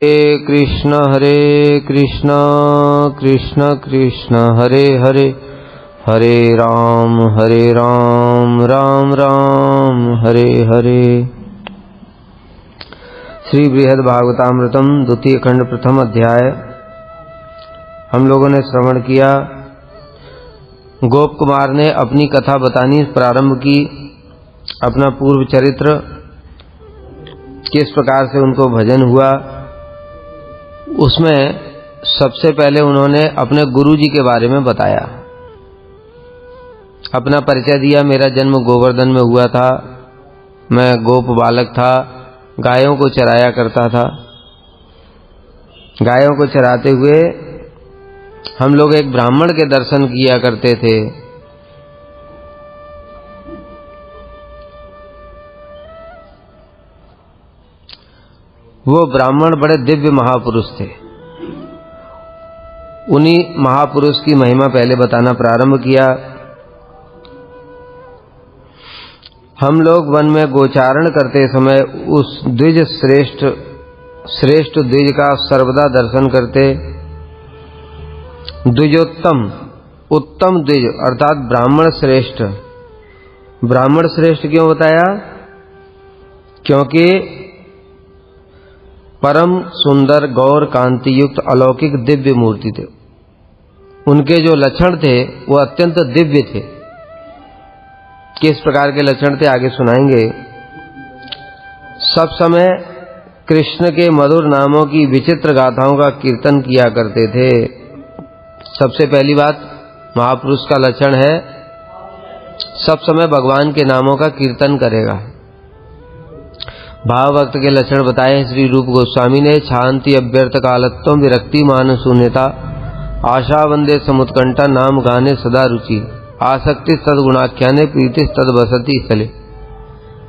हरे कृष्ण कृष्ण कृष्ण हरे हरे, हरे राम राम राम हरे हरे। श्री बृहद भागवतामृतम द्वितीय खंड प्रथम अध्याय। हम लोगों ने श्रवण किया। गोप कुमार ने अपनी कथा बतानी प्रारंभ की, अपना पूर्व चरित्र, किस प्रकार से उनको भजन हुआ। उसमें सबसे पहले उन्होंने अपने गुरुजी के बारे में बताया, अपना परिचय दिया। मेरा जन्म गोवर्धन में हुआ था, मैं गोप बालक था, गायों को चराया करता था। गायों को चराते हुए हम लोग एक ब्राह्मण के दर्शन किया करते थे। वो ब्राह्मण बड़े दिव्य महापुरुष थे। उन्हीं महापुरुष की महिमा पहले बताना प्रारंभ किया। हम लोग वन में गोचारण करते समय उस द्विज श्रेष्ठ द्विज का सर्वदा दर्शन करते। द्विजोत्तम, उत्तम द्विज अर्थात ब्राह्मण श्रेष्ठ। ब्राह्मण श्रेष्ठ क्यों बताया? क्योंकि परम सुंदर गौर कांति युक्त अलौकिक दिव्य मूर्ति थे। उनके जो लक्षण थे वो अत्यंत दिव्य थे। किस प्रकार के लक्षण थे आगे सुनाएंगे। सब समय कृष्ण के मधुर नामों की विचित्र गाथाओं का कीर्तन किया करते थे। सबसे पहली बात महापुरुष का लक्षण है, सब समय भगवान के नामों का कीर्तन करेगा। भाव भक्त के लक्षण बताए श्री रूप गोस्वामी ने। शांति अभ्यर्थ कालत्वम विरक्ति मान शून्यता, आशा वंदे समुत्कंठा, नाम गाने सदा रुचि, आसक्ति तद गुणाख्याने, प्रीति तद बसती स्थले।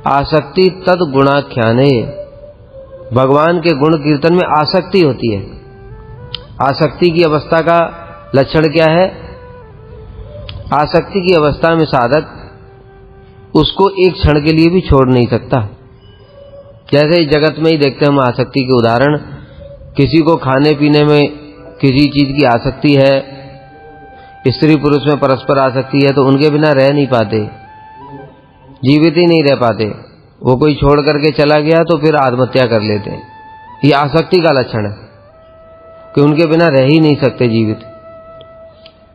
आसक्ति तद गुणाख्याने, भगवान के गुण कीर्तन में आसक्ति होती है। आसक्ति की अवस्था का लक्षण क्या है? आसक्ति की अवस्था में साधक उसको एक क्षण के लिए भी छोड़ नहीं सकता। जैसे इस जगत में ही देखते हैं हम आसक्ति के उदाहरण। किसी को खाने पीने में किसी चीज की आसक्ति है, स्त्री पुरुष में परस्पर आसक्ति है, तो उनके बिना रह नहीं पाते, जीवित ही नहीं रह पाते। वो कोई छोड़ करके चला गया तो फिर आत्महत्या कर लेते हैं। ये आसक्ति का लक्षण है कि उनके बिना रह ही नहीं सकते जीवित।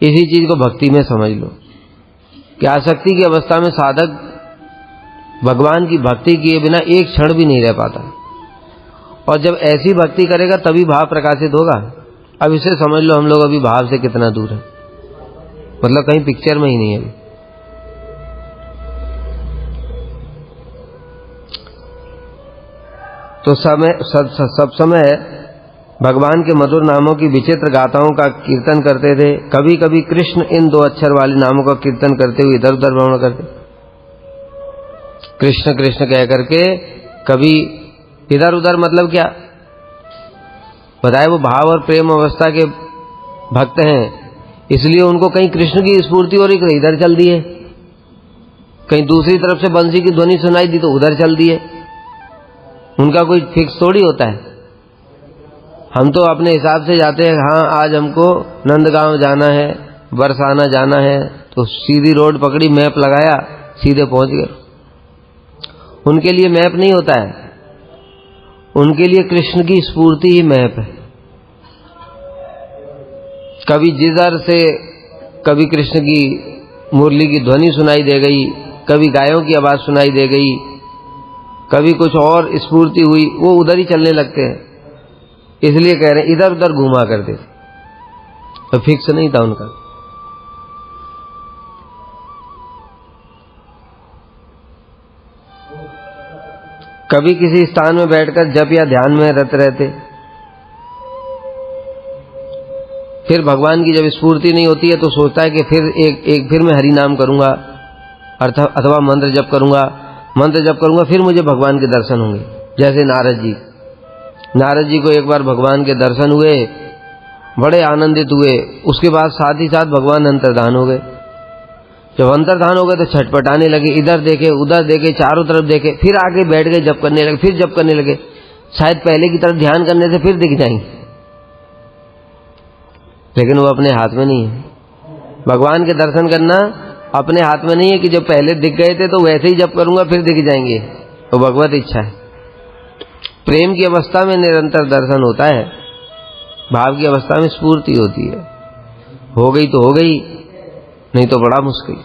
इसी चीज को भक्ति में समझ लो कि आसक्ति की अवस्था में साधक भगवान की भक्ति किए बिना एक क्षण भी नहीं रह पाता। और जब ऐसी भक्ति करेगा तभी भाव प्रकाशित होगा। अब इसे समझ लो हम लोग अभी भाव से कितना दूर है, मतलब कहीं पिक्चर में ही नहीं है अभी। तो सब समय भगवान के मधुर नामों की विचित्र गाथाओं का कीर्तन करते थे। कभी कभी कृष्ण इन दो अक्षर वाले नामों का कीर्तन करते हुए इधर उधर भ्रमण करते। कृष्ण कृष्ण कह करके कभी इधर उधर, मतलब क्या बताए? वो भाव और प्रेम अवस्था के भक्त हैं, इसलिए उनको कहीं कृष्ण की स्फूर्ति हो रही, कहीं इधर चल दिए, कहीं दूसरी तरफ से बंसी की ध्वनि सुनाई दी तो उधर चल दिए। उनका कोई फिक्स थोड़ी होता है। हम तो अपने हिसाब से जाते हैं। हाँ, आज हमको नंदगांव जाना है, बरसाना जाना है, तो सीधी रोड पकड़ी, मैप लगाया, सीधे पहुंच गए। उनके लिए मैप नहीं होता है, उनके लिए कृष्ण की स्फूर्ति ही मैप है। कभी जिधर से कभी कृष्ण की मुरली की ध्वनि सुनाई दे गई, कभी गायों की आवाज सुनाई दे गई, कभी कुछ और स्फूर्ति हुई, वो उधर ही चलने लगते हैं। इसलिए कह रहे हैं इधर उधर घुमा करते थे, तो फिक्स नहीं था उनका। कभी किसी स्थान में बैठकर जप या ध्यान में रत रहते। फिर भगवान की जब स्फूर्ति नहीं होती है तो सोचता है कि फिर मैं हरि नाम करूंगा अथवा मंत्र जप करूंगा, फिर मुझे भगवान के दर्शन होंगे। जैसे नारद जी को एक बार भगवान के दर्शन हुए, बड़े आनंदित हुए। उसके बाद साथ ही साथ भगवान अंतर्धान हो गए। जब अंतर्धान हो गए तो छटपटाने लगे, इधर देखे उधर देखे, चारों तरफ देखे, फिर आगे बैठ गए जप करने लगे, फिर जप करने लगे। शायद पहले की तरफ ध्यान करने से फिर दिख जाएंगे, लेकिन वो अपने हाथ में नहीं है। भगवान के दर्शन करना अपने हाथ में नहीं है कि जो पहले दिख गए थे तो वैसे ही जब करूंगा फिर दिख जाएंगे, तो भगवत इच्छा है। प्रेम की अवस्था में निरंतर दर्शन होता है, भाव की अवस्था में स्फूर्ति होती है। हो गई तो हो गई, नहीं तो बड़ा मुश्किल।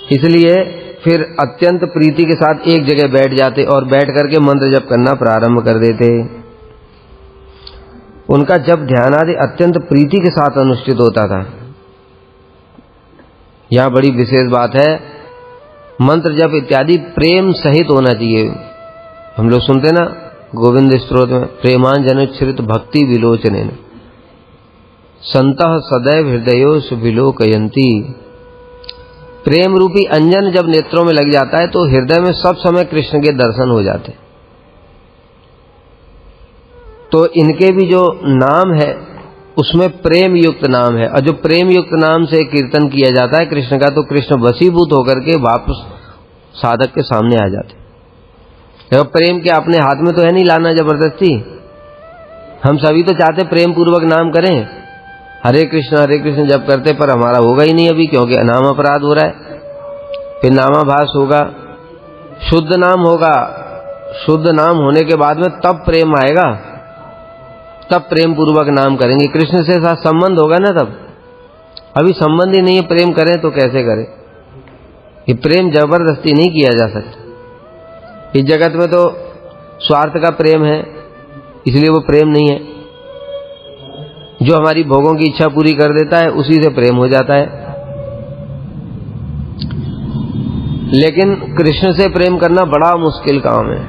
इसलिए फिर अत्यंत प्रीति के साथ एक जगह बैठ जाते और बैठ करके मंत्र जप करना प्रारंभ कर देते। उनका जब ध्यान आदि अत्यंत प्रीति के साथ अनुष्ठित होता था। यहां बड़ी विशेष बात है, मंत्र जप इत्यादि प्रेम सहित होना चाहिए। हम लोग सुनते ना गोविंद स्तोत्र में, प्रेमांजनोच्छ्रित भक्ति विलोचनेन संतः सदैव हृदयोस विलोकयन्ति। प्रेम रूपी अंजन जब नेत्रों में लग जाता है तो हृदय में सब समय कृष्ण के दर्शन हो जाते। तो इनके भी जो नाम है उसमें प्रेम युक्त नाम है, और जो प्रेम युक्त नाम से कीर्तन किया जाता है कृष्ण का, तो कृष्ण वशीभूत होकर के वापस साधक के सामने आ जाते। देखो प्रेम के अपने हाथ में तो है नहीं लाना जबरदस्ती। हम सभी तो चाहते प्रेम पूर्वक नाम करें, हरे कृष्ण जब करते, पर हमारा होगा ही नहीं अभी, क्योंकि नाम अपराध हो रहा है। फिर नामाभास होगा, शुद्ध नाम होगा, शुद्ध नाम होने के बाद में तब प्रेम आएगा, तब प्रेम पूर्वक नाम करेंगे। कृष्ण से साथ संबंध होगा ना तब। अभी संबंध ही नहीं है, प्रेम करें तो कैसे करें? ये प्रेम जबरदस्ती नहीं किया जा सकता। इस जगत में तो स्वार्थ का प्रेम है, इसलिए वो प्रेम नहीं है। जो हमारी भोगों की इच्छा पूरी कर देता है उसी से प्रेम हो जाता है। लेकिन कृष्ण से प्रेम करना बड़ा मुश्किल काम है,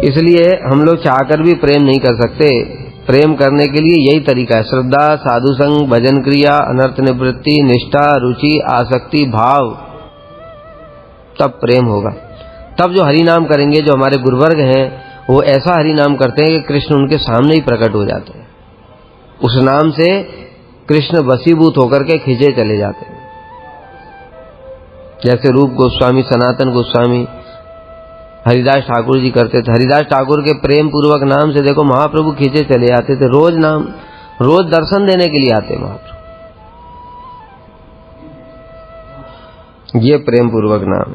इसलिए हम लोग चाहकर भी प्रेम नहीं कर सकते। प्रेम करने के लिए यही तरीका है, श्रद्धा, साधु संग, भजन क्रिया, अनर्थ निवृत्ति, निष्ठा, रुचि, आसक्ति, भाव, तब प्रेम होगा। तब जो हरि नाम करेंगे, जो हमारे गुरुवर्ग हैं वो ऐसा हरि नाम करते हैं कि कृष्ण उनके सामने ही प्रकट हो जाते हैं। उस नाम से कृष्ण वशीभूत होकर के खींचे चले जाते हैं। जैसे रूप गोस्वामी, सनातन गोस्वामी, हरिदास ठाकुर जी करते थे। हरिदास ठाकुर के प्रेम पूर्वक नाम से देखो महाप्रभु खींचे चले आते थे। रोज दर्शन देने के लिए आते महाप्रभु। ये प्रेम पूर्वक नाम।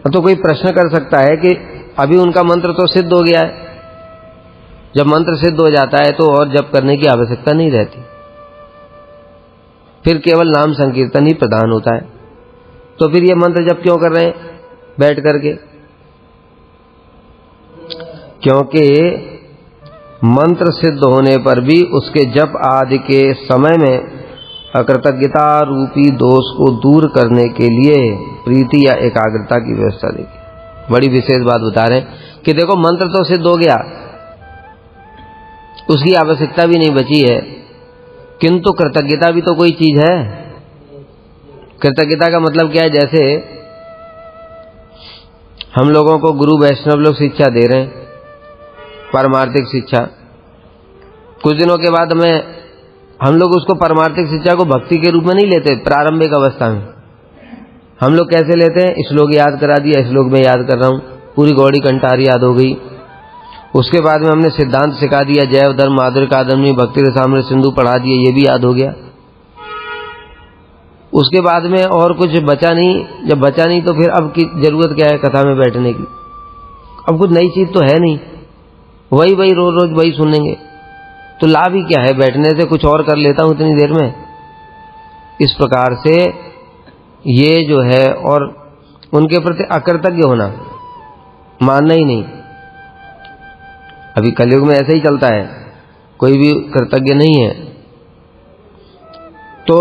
तो कोई प्रश्न कर सकता है कि अभी उनका मंत्र तो सिद्ध हो गया है, जब मंत्र सिद्ध हो जाता है तो और जप करने की आवश्यकता नहीं रहती, फिर केवल नाम संकीर्तन ही प्रदान होता है, तो फिर ये मंत्र जप क्यों कर रहे हैं बैठ करके? क्योंकि मंत्र सिद्ध होने पर भी उसके जप आदि के समय में अकृतज्ञता रूपी दोष को दूर करने के लिए प्रीति या एकाग्रता की व्यवस्था देखिए। बड़ी विशेष बात बता रहे हैं कि देखो मंत्र तो सिद्ध हो गया, उसकी आवश्यकता भी नहीं बची है, किंतु कृतज्ञता भी तो कोई चीज है। कृतज्ञता का मतलब क्या है? जैसे हम लोगों को गुरु वैष्णव लोग शिक्षा दे रहे हैं, पारमार्थिक शिक्षा। कुछ दिनों के बाद हम लोग उसको पारमार्थिक शिक्षा को भक्ति के रूप में नहीं लेते। प्रारंभिक अवस्था में हम लोग कैसे लेते हैं? श्लोक याद करा दिया, श्लोक में याद कर रहा हूं, पूरी गौड़ी कंठार याद हो गई। उसके बाद में हमने सिद्धांत सिखा दिया, जैव धर्म माधुर्य कादम्बनी भक्ति रसामृत सिंधु पढ़ा दिया, ये भी याद हो गया। उसके बाद में और कुछ बचा नहीं। जब बचा नहीं तो फिर अब की जरूरत क्या है कथा में बैठने की? अब कुछ नई चीज तो है नहीं, वही रोज रोज वही सुनेंगे, तो लाभ ही क्या है बैठने से? कुछ और कर लेता हूं इतनी देर में। इस प्रकार से ये जो है, और उनके प्रति अकृतज्ञ होना, मानना ही नहीं। अभी कलयुग में ऐसा ही चलता है, कोई भी कृतज्ञ नहीं है तो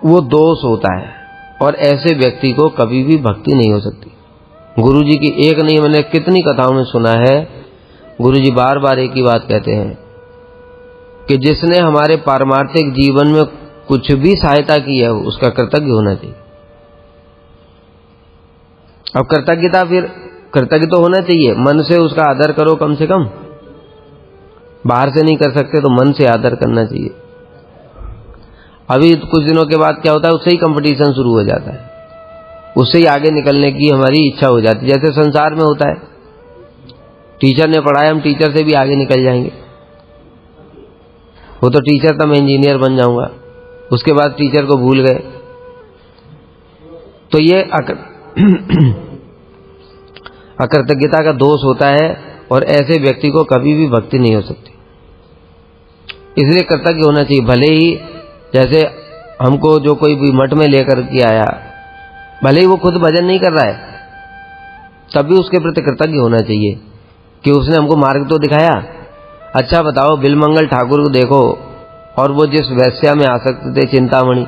वो दोष होता है, और ऐसे व्यक्ति को कभी भी भक्ति नहीं हो सकती। गुरुजी की एक नहीं, मैंने कितनी कथाओं में सुना है, गुरुजी बार बार एक ही बात कहते हैं कि जिसने हमारे पारमार्थिक जीवन में कुछ भी सहायता की है उसका कृतज्ञ होना चाहिए। अब कृतज्ञता, फिर कृतज्ञ तो होना चाहिए, मन से उसका आदर करो कम से कम। बाहर से नहीं कर सकते तो मन से आदर करना चाहिए। अभी कुछ दिनों के बाद क्या होता है, उससे ही कंपटीशन शुरू हो जाता है, उससे ही आगे निकलने की हमारी इच्छा हो जाती है। जैसे संसार में होता है, टीचर ने पढ़ाया, हम टीचर से भी आगे निकल जाएंगे। वो तो टीचर था, मैं इंजीनियर बन जाऊंगा, उसके बाद टीचर को भूल गए। तो ये अकृतज्ञता का दोष होता है, और ऐसे व्यक्ति को कभी भी भक्ति नहीं हो सकती। इसलिए कृतज्ञ होना चाहिए। भले ही जैसे हमको जो कोई भी मठ में लेकर के आया, भले ही वो खुद भजन नहीं कर रहा है, तब भी उसके प्रति कृतज्ञ होना चाहिए कि उसने हमको मार्ग तो दिखाया। अच्छा बताओ, बिलमंगल ठाकुर को देखो और वो जिस वैश्या में आसक्त थे चिंतामणि,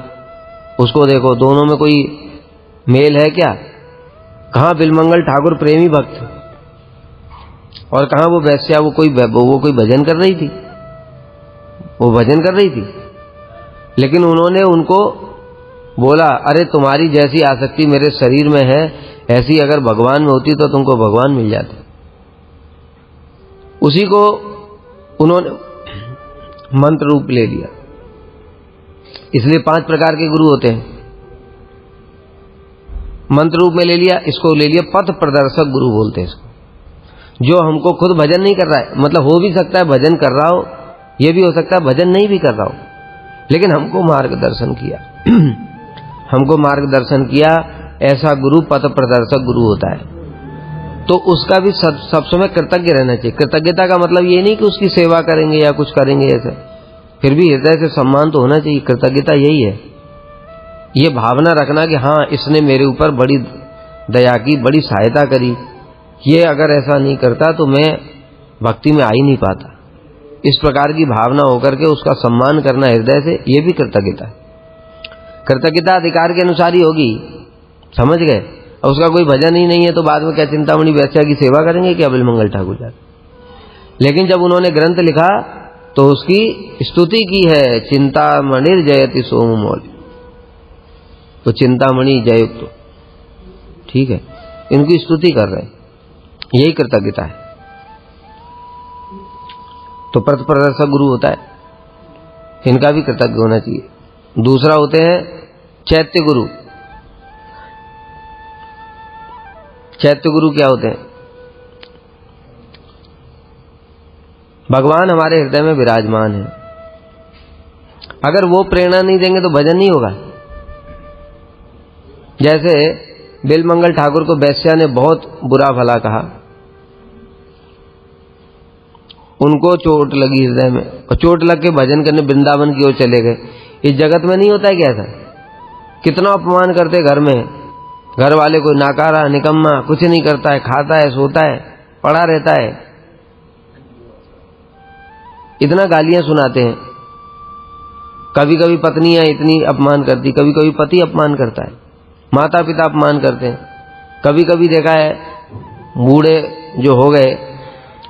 उसको देखो, दोनों में कोई मेल है क्या? कहाँ बिलमंगल ठाकुर प्रेमी भक्त और कहाँ वो वैश्या, वो कोई भजन कर रही थी, वो भजन कर रही थी। लेकिन उन्होंने उनको बोला, अरे तुम्हारी जैसी आसक्ति मेरे शरीर में है, ऐसी अगर भगवान में होती तो तुमको भगवान मिल जाते। उसी को उन्होंने मंत्र रूप ले लिया। इसलिए 5 प्रकार के गुरु होते हैं, मंत्र रूप में ले लिया। इसको ले लिया पथ प्रदर्शक गुरु बोलते हैं इसको, जो हमको खुद भजन नहीं कर रहा है, मतलब हो भी सकता है भजन कर रहा हो, ये भी हो सकता है भजन नहीं भी कर रहा हो, लेकिन हमको मार्गदर्शन किया हमको मार्गदर्शन किया, ऐसा गुरु पथ प्रदर्शक गुरु होता है। तो उसका भी सब समय कृतज्ञ रहना चाहिए। कृतज्ञता का मतलब ये नहीं कि उसकी सेवा करेंगे या कुछ करेंगे ऐसे, फिर भी हृदय से सम्मान तो होना चाहिए। कृतज्ञता यही है, ये भावना रखना कि हाँ इसने मेरे ऊपर बड़ी दया की, बड़ी सहायता करी, ये अगर ऐसा नहीं करता तो मैं भक्ति में आ ही नहीं पाता। इस प्रकार की भावना होकर के उसका सम्मान करना हृदय से, ये भी कृतज्ञता है। कृतज्ञता अधिकार के अनुसार ही होगी, समझ गए। और उसका कोई भजन ही नहीं है तो बाद में क्या चिंतामणि वैश्या की सेवा करेंगे क्या बिलमंगल ठाकुर जाकर? लेकिन जब उन्होंने ग्रंथ लिखा तो उसकी स्तुति की है, चिंतामणिर जयति सोममौल, तो चिंतामणि जययुक्त, ठीक है, इनकी स्तुति कर रहे हैं, यही कृतज्ञता है। तो पथ प्रदर्शक गुरु होता है, इनका भी कृतज्ञ होना चाहिए। दूसरा होते हैं चैत्य गुरु। चैत्य गुरु क्या होते हैं? भगवान हमारे हृदय में विराजमान है, अगर वो प्रेरणा नहीं देंगे तो भजन नहीं होगा। जैसे बिलमंगल ठाकुर को वैश्या ने बहुत बुरा भला कहा, उनको चोट लगी हृदय में, और चोट लग के भजन करने वृंदावन की ओर चले गए। इस जगत में नहीं होता है क्या ऐसा? कितना अपमान करते घर में, घर वाले कोई नाकारा निकम्मा, कुछ नहीं करता है, खाता है, सोता है, पड़ा रहता है, इतना गालियां सुनाते हैं। कभी कभी पत्नियां इतनी अपमान करती, कभी कभी पति अपमान करता है, माता पिता अपमान करते हैं। कभी कभी देखा है बूढ़े जो हो गए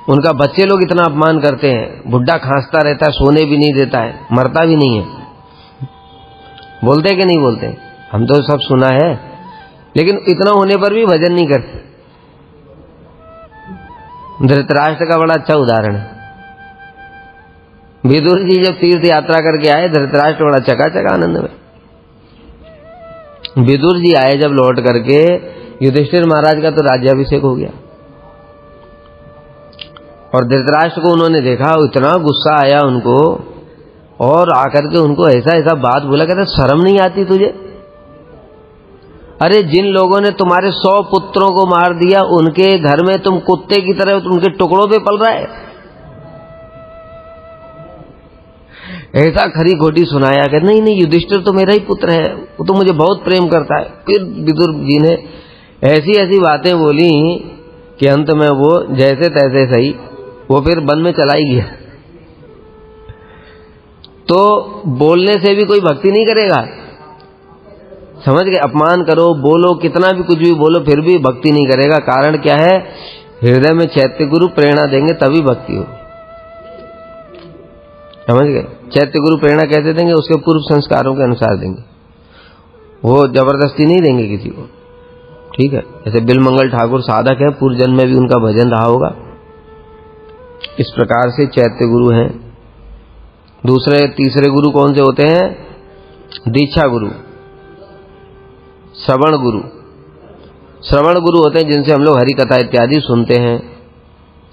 उनका बच्चे लोग इतना अपमान करते हैं, बुढ़ा खांसता रहता है, सोने भी नहीं देता है, मरता भी नहीं है। बोलते कि नहीं बोलते? हम तो सब सुना है, लेकिन इतना होने पर भी भजन नहीं करते। धृतराष्ट्र का बड़ा अच्छा उदाहरण है। विदुर जी जब तीर्थ यात्रा करके आए, धृतराष्ट्र बड़ा चकाचक आनंद में। विदुर जी आए जब लौट करके, युधिष्ठिर महाराज का तो राज्याभिषेक हो गया, और धृतराष्ट्र को उन्होंने देखा, इतना गुस्सा आया उनको, और आकर के उनको ऐसा ऐसा बात बोला, कहते शर्म नहीं आती तुझे? अरे जिन लोगों ने तुम्हारे 100 पुत्रों को मार दिया, उनके घर में तुम कुत्ते की तरह उनके टुकड़ों पे पल रहा है। ऐसा खरी खोटी सुनाया कि नहीं नहीं, युधिष्ठिर तो मेरा ही पुत्र है, वो तो मुझे बहुत प्रेम करता है। फिर विदुर जी ने ऐसी ऐसी बातें बोली कि अंत में वो जैसे तैसे सही, वो फिर वन में चला ही गया। तो बोलने से भी कोई भक्ति नहीं करेगा, समझ गए? अपमान करो, बोलो, कितना भी कुछ भी बोलो, फिर भी भक्ति नहीं करेगा। कारण क्या है? हृदय में चैत्य गुरु प्रेरणा देंगे तभी भक्ति हो, समझ गए? चैत्य गुरु प्रेरणा कैसे देंगे? उसके पूर्व संस्कारों के अनुसार देंगे, वो जबरदस्ती नहीं देंगे किसी को, ठीक है? जैसे बिलमंगल ठाकुर साधक है, पूर्व जन्म में भी उनका भजन रहा होगा, इस प्रकार से चैत्य गुरु हैं। दूसरे तीसरे गुरु कौन से होते हैं? दीक्षा गुरु, श्रवण गुरु। श्रवण गुरु होते हैं जिनसे हम लोग हरि कथा इत्यादि सुनते हैं।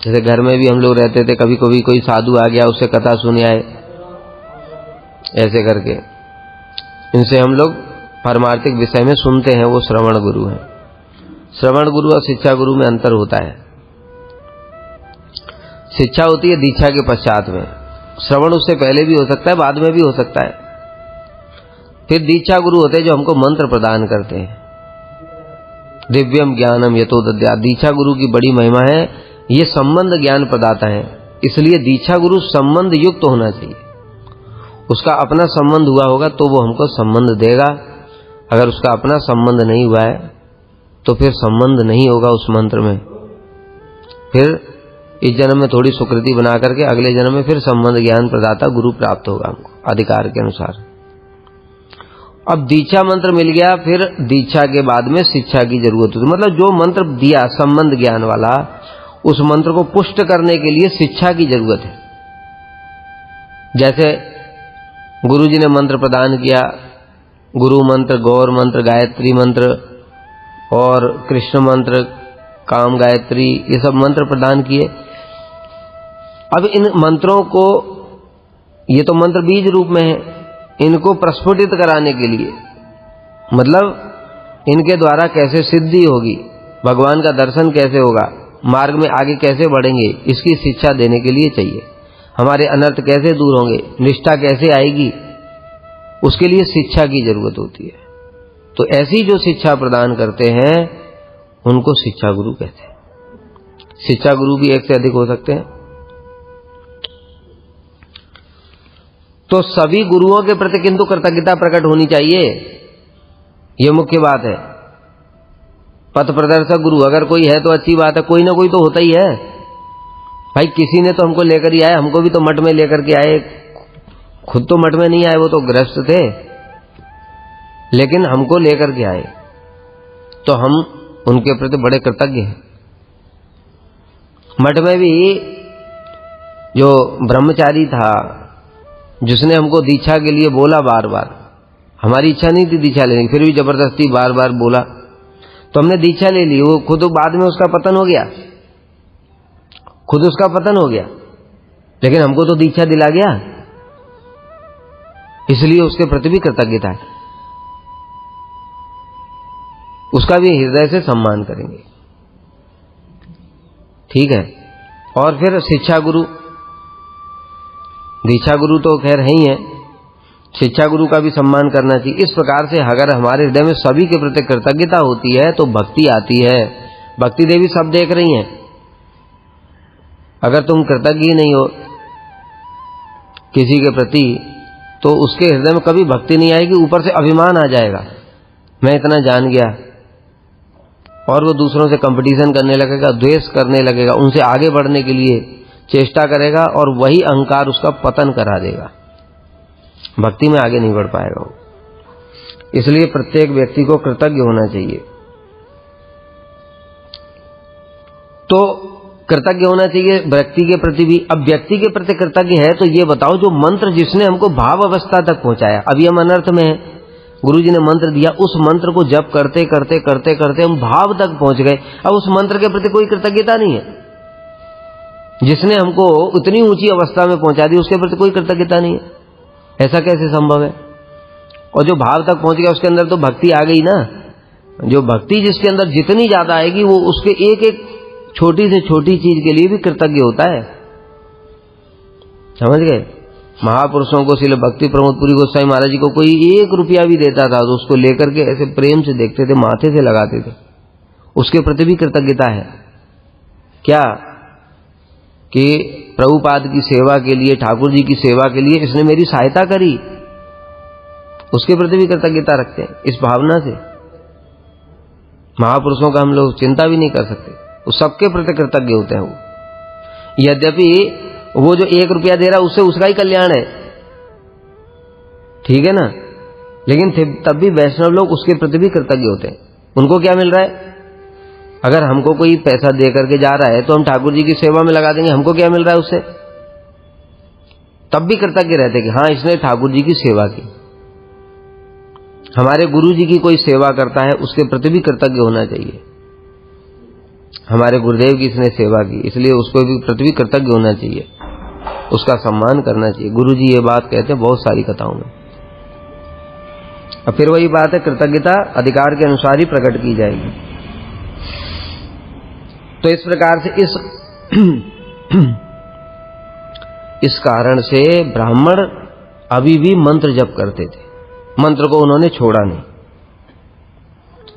जैसे घर में भी हम लोग रहते थे, कभी कभी कोई साधु आ गया, उससे कथा सुन आए, ऐसे करके इनसे हम लोग पारमार्थिक विषय में सुनते हैं, वो श्रवण गुरु हैं। श्रवण गुरु और शिक्षा गुरु में अंतर होता है। शिक्षा होती है दीक्षा के पश्चात में, श्रवण उससे पहले भी हो सकता है, बाद में भी हो सकता है। फिर दीक्षा गुरु होते हैं जो हमको मंत्र प्रदान करते हैं। दिव्यम ज्ञानम यतो दद्यात्, दीक्षा गुरु की बड़ी महिमा है, ये संबंध ज्ञान प्रदाता है। इसलिए दीक्षा गुरु संबंध युक्त होना चाहिए। उसका अपना संबंध हुआ होगा तो वो हमको संबंध देगा। अगर उसका अपना संबंध नहीं हुआ है तो फिर संबंध नहीं होगा उस मंत्र में। फिर इस जन्म में थोड़ी सुकृति बना करके अगले जन्म में फिर संबंध ज्ञान प्रदाता गुरु प्राप्त होगा हमको अधिकार के अनुसार। अब दीक्षा मंत्र मिल गया, फिर दीक्षा के बाद में शिक्षा की जरूरत होती है। मतलब जो मंत्र दिया संबंध ज्ञान वाला, उस मंत्र को पुष्ट करने के लिए शिक्षा की जरूरत है। जैसे गुरु जी ने मंत्र प्रदान किया, गुरु मंत्र, गौर मंत्र, गायत्री मंत्र और कृष्ण मंत्र, काम गायत्री, ये सब मंत्र प्रदान किए। अब इन मंत्रों को, ये तो मंत्र बीज रूप में है, इनको प्रस्फुटित कराने के लिए, मतलब इनके द्वारा कैसे सिद्धि होगी, भगवान का दर्शन कैसे होगा, मार्ग में आगे कैसे बढ़ेंगे, इसकी शिक्षा देने के लिए चाहिए। हमारे अनर्थ कैसे दूर होंगे, निष्ठा कैसे आएगी, उसके लिए शिक्षा की जरूरत होती है। तो ऐसी जो शिक्षा प्रदान करते हैं उनको शिक्षा गुरु कहते हैं। शिक्षा गुरु भी एक से अधिक हो सकते हैं। तो सभी गुरुओं के प्रति किंतु कृतज्ञता प्रकट होनी चाहिए, यह मुख्य बात है। पथ प्रदर्शक गुरु अगर कोई है तो अच्छी बात है, कोई ना कोई तो होता ही है भाई। किसी ने तो हमको लेकर ही आए, हमको भी तो मठ में लेकर के आए। खुद तो मठ में नहीं आए, वो तो गृहस्थ थे, लेकिन हमको लेकर के आए, तो हम उनके प्रति बड़े कृतज्ञ हैं। मठ में भी जो ब्रह्मचारी था, जिसने हमको दीक्षा के लिए बोला बार बार, हमारी इच्छा नहीं थी दीक्षा लेने की, फिर भी जबरदस्ती बार बार बोला, तो हमने दीक्षा ले ली। वो खुद बाद में उसका पतन हो गया, खुद उसका पतन हो गया, लेकिन हमको तो दीक्षा दिला गया, इसलिए उसके प्रति भी कृतज्ञता है। उसका भी हृदय से सम्मान करेंगे, ठीक है। और फिर शिक्षा गुरु, दीक्षा गुरु तो खैर है ही है, शिक्षा गुरु का भी सम्मान करना चाहिए। इस प्रकार से अगर हमारे हृदय में सभी के प्रति कृतज्ञता होती है तो भक्ति आती है। भक्ति देवी सब देख रही हैं। अगर तुम कृतज्ञ ही नहीं हो किसी के प्रति तो उसके हृदय में कभी भक्ति नहीं आएगी, ऊपर से अभिमान आ जाएगा, मैं इतना जान गया, और वो दूसरों से कंपटीशन करने लगेगा, द्वेष करने लगेगा, उनसे आगे बढ़ने के लिए चेष्टा करेगा, और वही अहंकार उसका पतन करा देगा, भक्ति में आगे नहीं बढ़ पाएगा वो। इसलिए प्रत्येक व्यक्ति को कृतज्ञ होना चाहिए। तो कृतज्ञ होना चाहिए व्यक्ति के प्रति भी। अब व्यक्ति के प्रति कृतज्ञ है तो ये बताओ, जो मंत्र जिसने हमको भाव अवस्था तक पहुंचाया, अभी हम अनर्थ में हैं, गुरु जी ने मंत्र दिया, उस मंत्र को जप करते करते करते करते हम भाव तक पहुंच गए। अब उस मंत्र के प्रति कोई कृतज्ञता नहीं है। जिसने हमको उतनी ऊंची अवस्था में पहुंचा दी, उसके प्रति कोई कृतज्ञता नहीं है। ऐसा कैसे संभव है? और जो भाव तक पहुंच गया उसके अंदर तो भक्ति आ गई ना। जो भक्ति जिसके अंदर जितनी ज्यादा आएगी, वो उसके एक एक छोटी से छोटी चीज के लिए भी कृतज्ञ होता है। समझ गए? महापुरुषों को, श्रील भक्ति प्रमोदपुरी गोस्वामी महाराज जी को कोई 1 रुपया भी देता था तो उसको लेकर के ऐसे प्रेम से देखते थे, माथे से लगाते थे। उसके प्रति भी कृतज्ञता है क्या? कि प्रभुपाद की सेवा के लिए, ठाकुर जी की सेवा के लिए इसने मेरी सहायता करी, उसके प्रति भी कृतज्ञता रखते हैं। इस भावना से महापुरुषों का हम लोग चिंता भी नहीं कर सकते, वो सबके प्रति कृतज्ञ होते हैं। वो यद्यपि वो जो 1 रुपया दे रहा है उससे उसका ही कल्याण है, ठीक है ना, लेकिन तब भी वैष्णव लोग उसके प्रति भी कृतज्ञ होते हैं। उनको क्या मिल रहा है? अगर हमको कोई पैसा दे करके जा रहा है तो हम ठाकुर जी की सेवा में लगा देंगे, हमको क्या मिल रहा है उससे? तब भी कृतज्ञ रहते कि हाँ, इसने ठाकुर जी की सेवा की। हमारे गुरु जी की कोई सेवा करता है उसके प्रति भी कृतज्ञ होना चाहिए। हमारे गुरुदेव की इसने सेवा की इसलिए उसको भी प्रति भी कृतज्ञ होना चाहिए, उसका सम्मान करना चाहिए। गुरु जी ये बात कहते हैं बहुत सारी कथाओं में। अब फिर वही बात है, कृतज्ञता अधिकार के अनुसार ही प्रकट की जाएगी। तो इस प्रकार से इस कारण से ब्राह्मण अभी भी मंत्र जप करते थे, मंत्र को उन्होंने छोड़ा नहीं।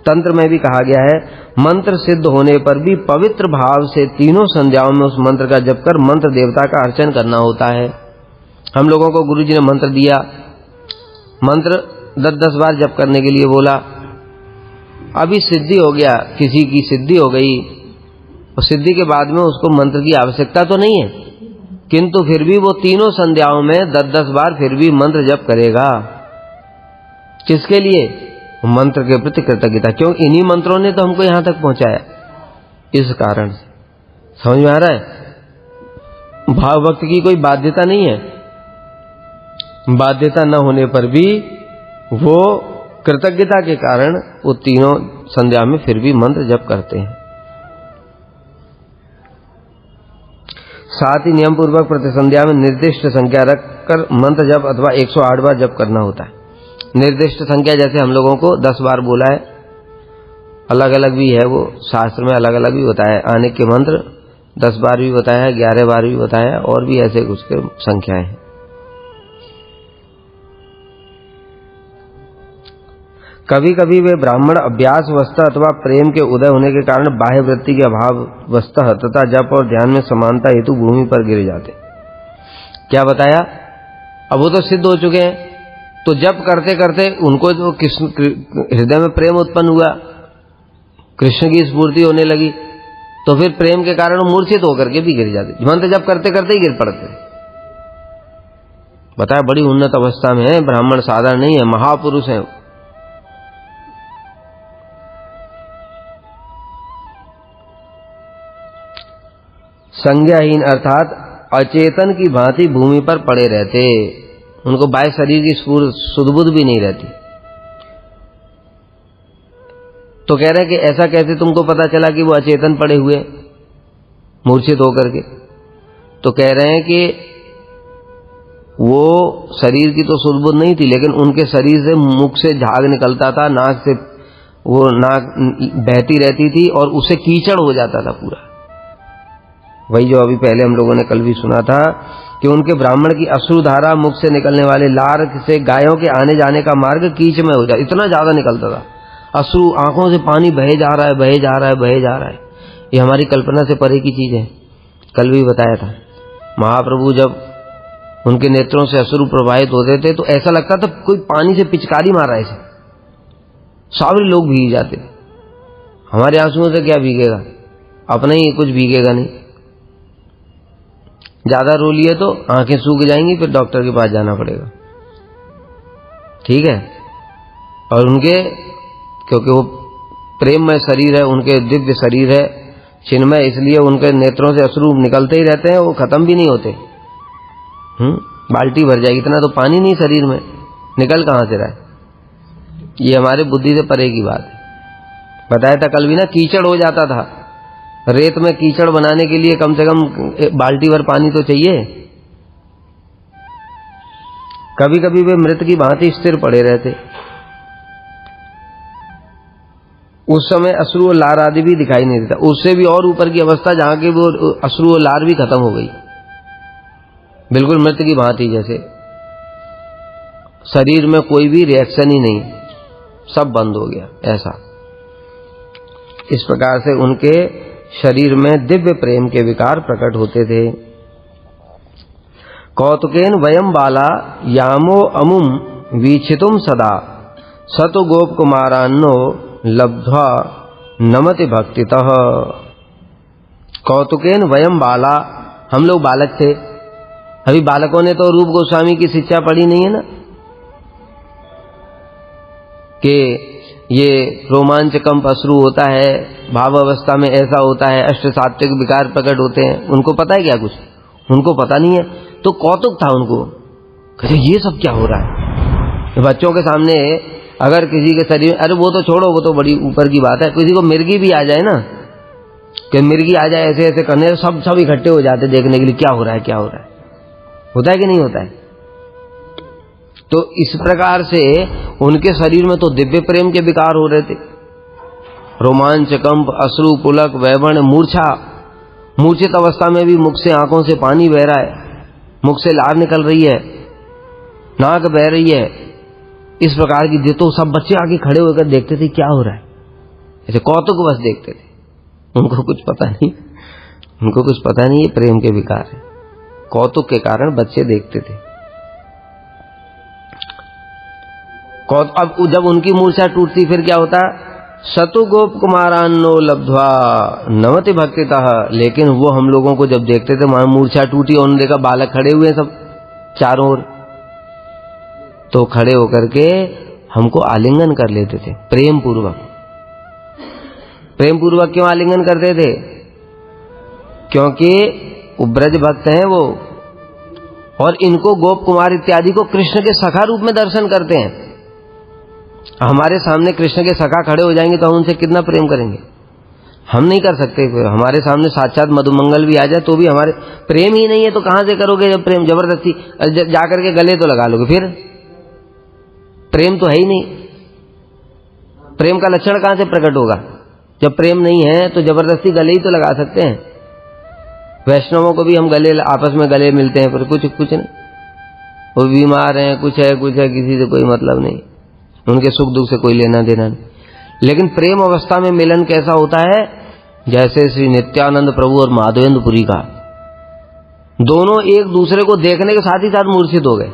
तंत्र में भी कहा गया है, मंत्र सिद्ध होने पर भी पवित्र भाव से तीनों संध्याओं में उस मंत्र का जप कर मंत्र देवता का अर्चन करना होता है। हम लोगों को गुरु जी ने मंत्र दिया, मंत्र 10-10 बार जप करने के लिए बोला, अभी सिद्धि हो गया, किसी की सिद्धि हो गई और सिद्धि के बाद में उसको मंत्र की आवश्यकता तो नहीं है, किंतु फिर भी वो तीनों संध्याओं में 10-10 बार फिर भी मंत्र जप करेगा। किसके लिए? मंत्र के प्रति कृतज्ञता, क्यों? इन्हीं मंत्रों ने तो हमको यहां तक पहुंचाया। इस कारण से समझ में आ रहा है, भाव भक्त की कोई बाध्यता नहीं है, बाध्यता न होने पर भी वो कृतज्ञता के कारण वो तीनों संध्या में फिर भी मंत्र जप करते हैं। साथ ही नियम पूर्वक प्रति संध्या में निर्दिष्ट संख्या रखकर मंत्र जप अथवा 108 बार जप करना होता है। निर्दिष्ट संख्या जैसे हम लोगों को 10 बार बोला है, अलग अलग भी है, वो शास्त्र में अलग अलग भी बताया है। आने के मंत्र 10 बार भी बताया है, 11 बार भी बताया है, और भी ऐसे कुछ के संख्याएं हैं। कभी कभी वे ब्राह्मण अभ्यास वस्तः अथवा प्रेम के उदय होने के कारण बाह्य वृत्ति के अभाव वस्तः तथा जप और ध्यान में समानता हेतु भूमि पर गिर जाते। क्या बताया? अब वो तो सिद्ध हो चुके हैं, तो जप करते करते उनको जो हृदय में प्रेम उत्पन्न हुआ, कृष्ण की स्फूर्ति होने लगी, तो फिर प्रेम के कारण मूर्छित होकर के भी गिर जाते, मंत्र जप करते करते ही गिर पड़ते। बताया, बड़ी उन्नत अवस्था में है ब्राह्मण, साधारण नहीं है, महापुरुष है। संज्ञाहीन अर्थात अचेतन की भांति भूमि पर पड़े रहते, उनको बाह्य शरीर की सुध-बुध भी नहीं रहती। तो कह रहे हैं कि ऐसा कैसे तुमको पता चला कि वो अचेतन पड़े हुए मूर्छित होकर के? तो कह रहे हैं कि वो शरीर की तो सुध-बुध नहीं थी, लेकिन उनके शरीर से मुख से झाग निकलता था, नाक से वो नाक बहती रहती थी और उससे कीचड़ हो जाता था पूरा। वही जो अभी पहले हम लोगों ने कल भी सुना था कि उनके ब्राह्मण की अश्रुधारा मुख से निकलने वाले लार से गायों के आने जाने का मार्ग कीच में हो जाता, इतना ज्यादा निकलता था। अश्रु, आंखों से पानी बहे जा रहा है, बहे जा रहा है, बहे जा रहा है। ये हमारी कल्पना से परे की चीज है। कल भी बताया था, महाप्रभु जब उनके नेत्रों से अश्रु प्रवाहित होते थे तो ऐसा लगता था कोई पानी से पिचकारी मारा ऐसे, सारे लोग भीग जाते। हमारे आंसुओं से क्या भीगेगा, अपना ही कुछ भीगेगा नहीं। ज्यादा रो लिए तो आंखें सूख जाएंगी, फिर डॉक्टर के पास जाना पड़ेगा, ठीक है। और उनके, क्योंकि वो प्रेममय शरीर है, उनके दिव्य शरीर है, चिन्मय, इसलिए उनके नेत्रों से अश्रु निकलते ही रहते हैं, वो खत्म भी नहीं होते। बाल्टी भर जाएगी, इतना तो पानी नहीं शरीर में, निकल कहां से रहा है। ये हमारे बुद्धि से परे की बात है। बताया था कल भी ना, कीचड़ हो जाता था। रेत में कीचड़ बनाने के लिए कम से कम बाल्टी भर पानी तो चाहिए। कभी कभी वे मृत की भांति स्थिर पड़े रहते। उस समय अश्रु और लार आदि भी दिखाई नहीं देता। उससे भी और ऊपर की अवस्था जहां की वो अश्रु और लार भी खत्म हो गई, बिल्कुल मृत की भांति, जैसे शरीर में कोई भी रिएक्शन ही नहीं, सब बंद हो गया ऐसा। इस प्रकार से उनके शरीर में दिव्य प्रेम के विकार प्रकट होते थे। कौतुकेन वयम बाला यामो अमुम वीक्षितुम सदा सतु गोप कुमारान्नो लब्ध्वा नमति भक्तितः। कौतुकेन वयम बाला, हम लोग बालक थे। अभी बालकों ने तो रूप गोस्वामी की शिक्षा पढ़ी नहीं है ना, कि ये रोमांचकंप अश्रु होता है, भाव अवस्था में ऐसा होता है, अष्ट सात्विक विकार प्रकट होते हैं। उनको पता है क्या? कुछ उनको पता नहीं है। तो कौतुक था उनको, कहते ये सब क्या हो रहा है। बच्चों के सामने अगर किसी के शरीर में, अरे वो तो छोड़ो, वो तो बड़ी ऊपर की बात है, किसी को मिर्गी भी आ जाए ना, कि मिर्गी आ जाए ऐसे ऐसे करने, सब इकट्ठे हो जाते देखने के लिए क्या हो रहा है, क्या हो रहा है, होता है कि नहीं होता है। तो इस प्रकार से उनके शरीर में तो दिव्य प्रेम के विकार हो रहे थे, रोमांच, कंप, अश्रु, पुलक, वैवर्ण, मूर्छा, मूर्छित अवस्था में भी मुख से आंखों से पानी बह रहा है, मुख से लार निकल रही है, नाक बह रही है, इस प्रकार की। तो सब बच्चे आके खड़े होकर देखते थे क्या हो रहा है, ऐसे कौतुक बस देखते थे, उनको कुछ पता नहीं, उनको कुछ पता नहीं ये प्रेम के विकार है। कौतुक के कारण बच्चे देखते थे। अब जब उनकी मूर्छा टूटती फिर क्या होता, शतु गोप कुमारान्नो लब्ध्वा नमति भक्तितः। लेकिन वो हम लोगों को जब देखते थे वहां मूर्छा टूटी और उन्होंने देखा बालक खड़े हुए सब चारों ओर, तो खड़े होकर के हमको आलिंगन कर लेते थे प्रेम पूर्वक। प्रेम पूर्वक क्यों आलिंगन करते थे? क्योंकि वो ब्रज भक्त हैं वो, और इनको गोप कुमार इत्यादि को कृष्ण के सखा रूप में दर्शन करते हैं। हमारे सामने कृष्ण के सखा खड़े हो जाएंगे तो हम उनसे कितना प्रेम करेंगे? हम नहीं कर सकते। हमारे सामने साक्षात मधुमंगल भी आ जाए तो भी हमारे प्रेम ही नहीं है, तो कहां से करोगे जब प्रेम? जबरदस्ती जाकर के गले तो लगा लोगे, फिर प्रेम तो है ही नहीं। प्रेम का लक्षण कहां से प्रकट होगा? जब प्रेम नहीं है तो जबरदस्ती गले ही तो लगा सकते हैं। वैष्णवों को भी हम गले, आपस में गले मिलते हैं, पर कुछ नहीं, वो बीमार हैं, कुछ है, किसी से कोई मतलब नहीं, उनके सुख दुख से कोई लेना देना नहीं। लेकिन प्रेम अवस्था में मिलन कैसा होता है? जैसे श्री नित्यानंद प्रभु और माधवेंद्रपुरी का, दोनों एक दूसरे को देखने के साथ ही साथ मूर्छित हो गए।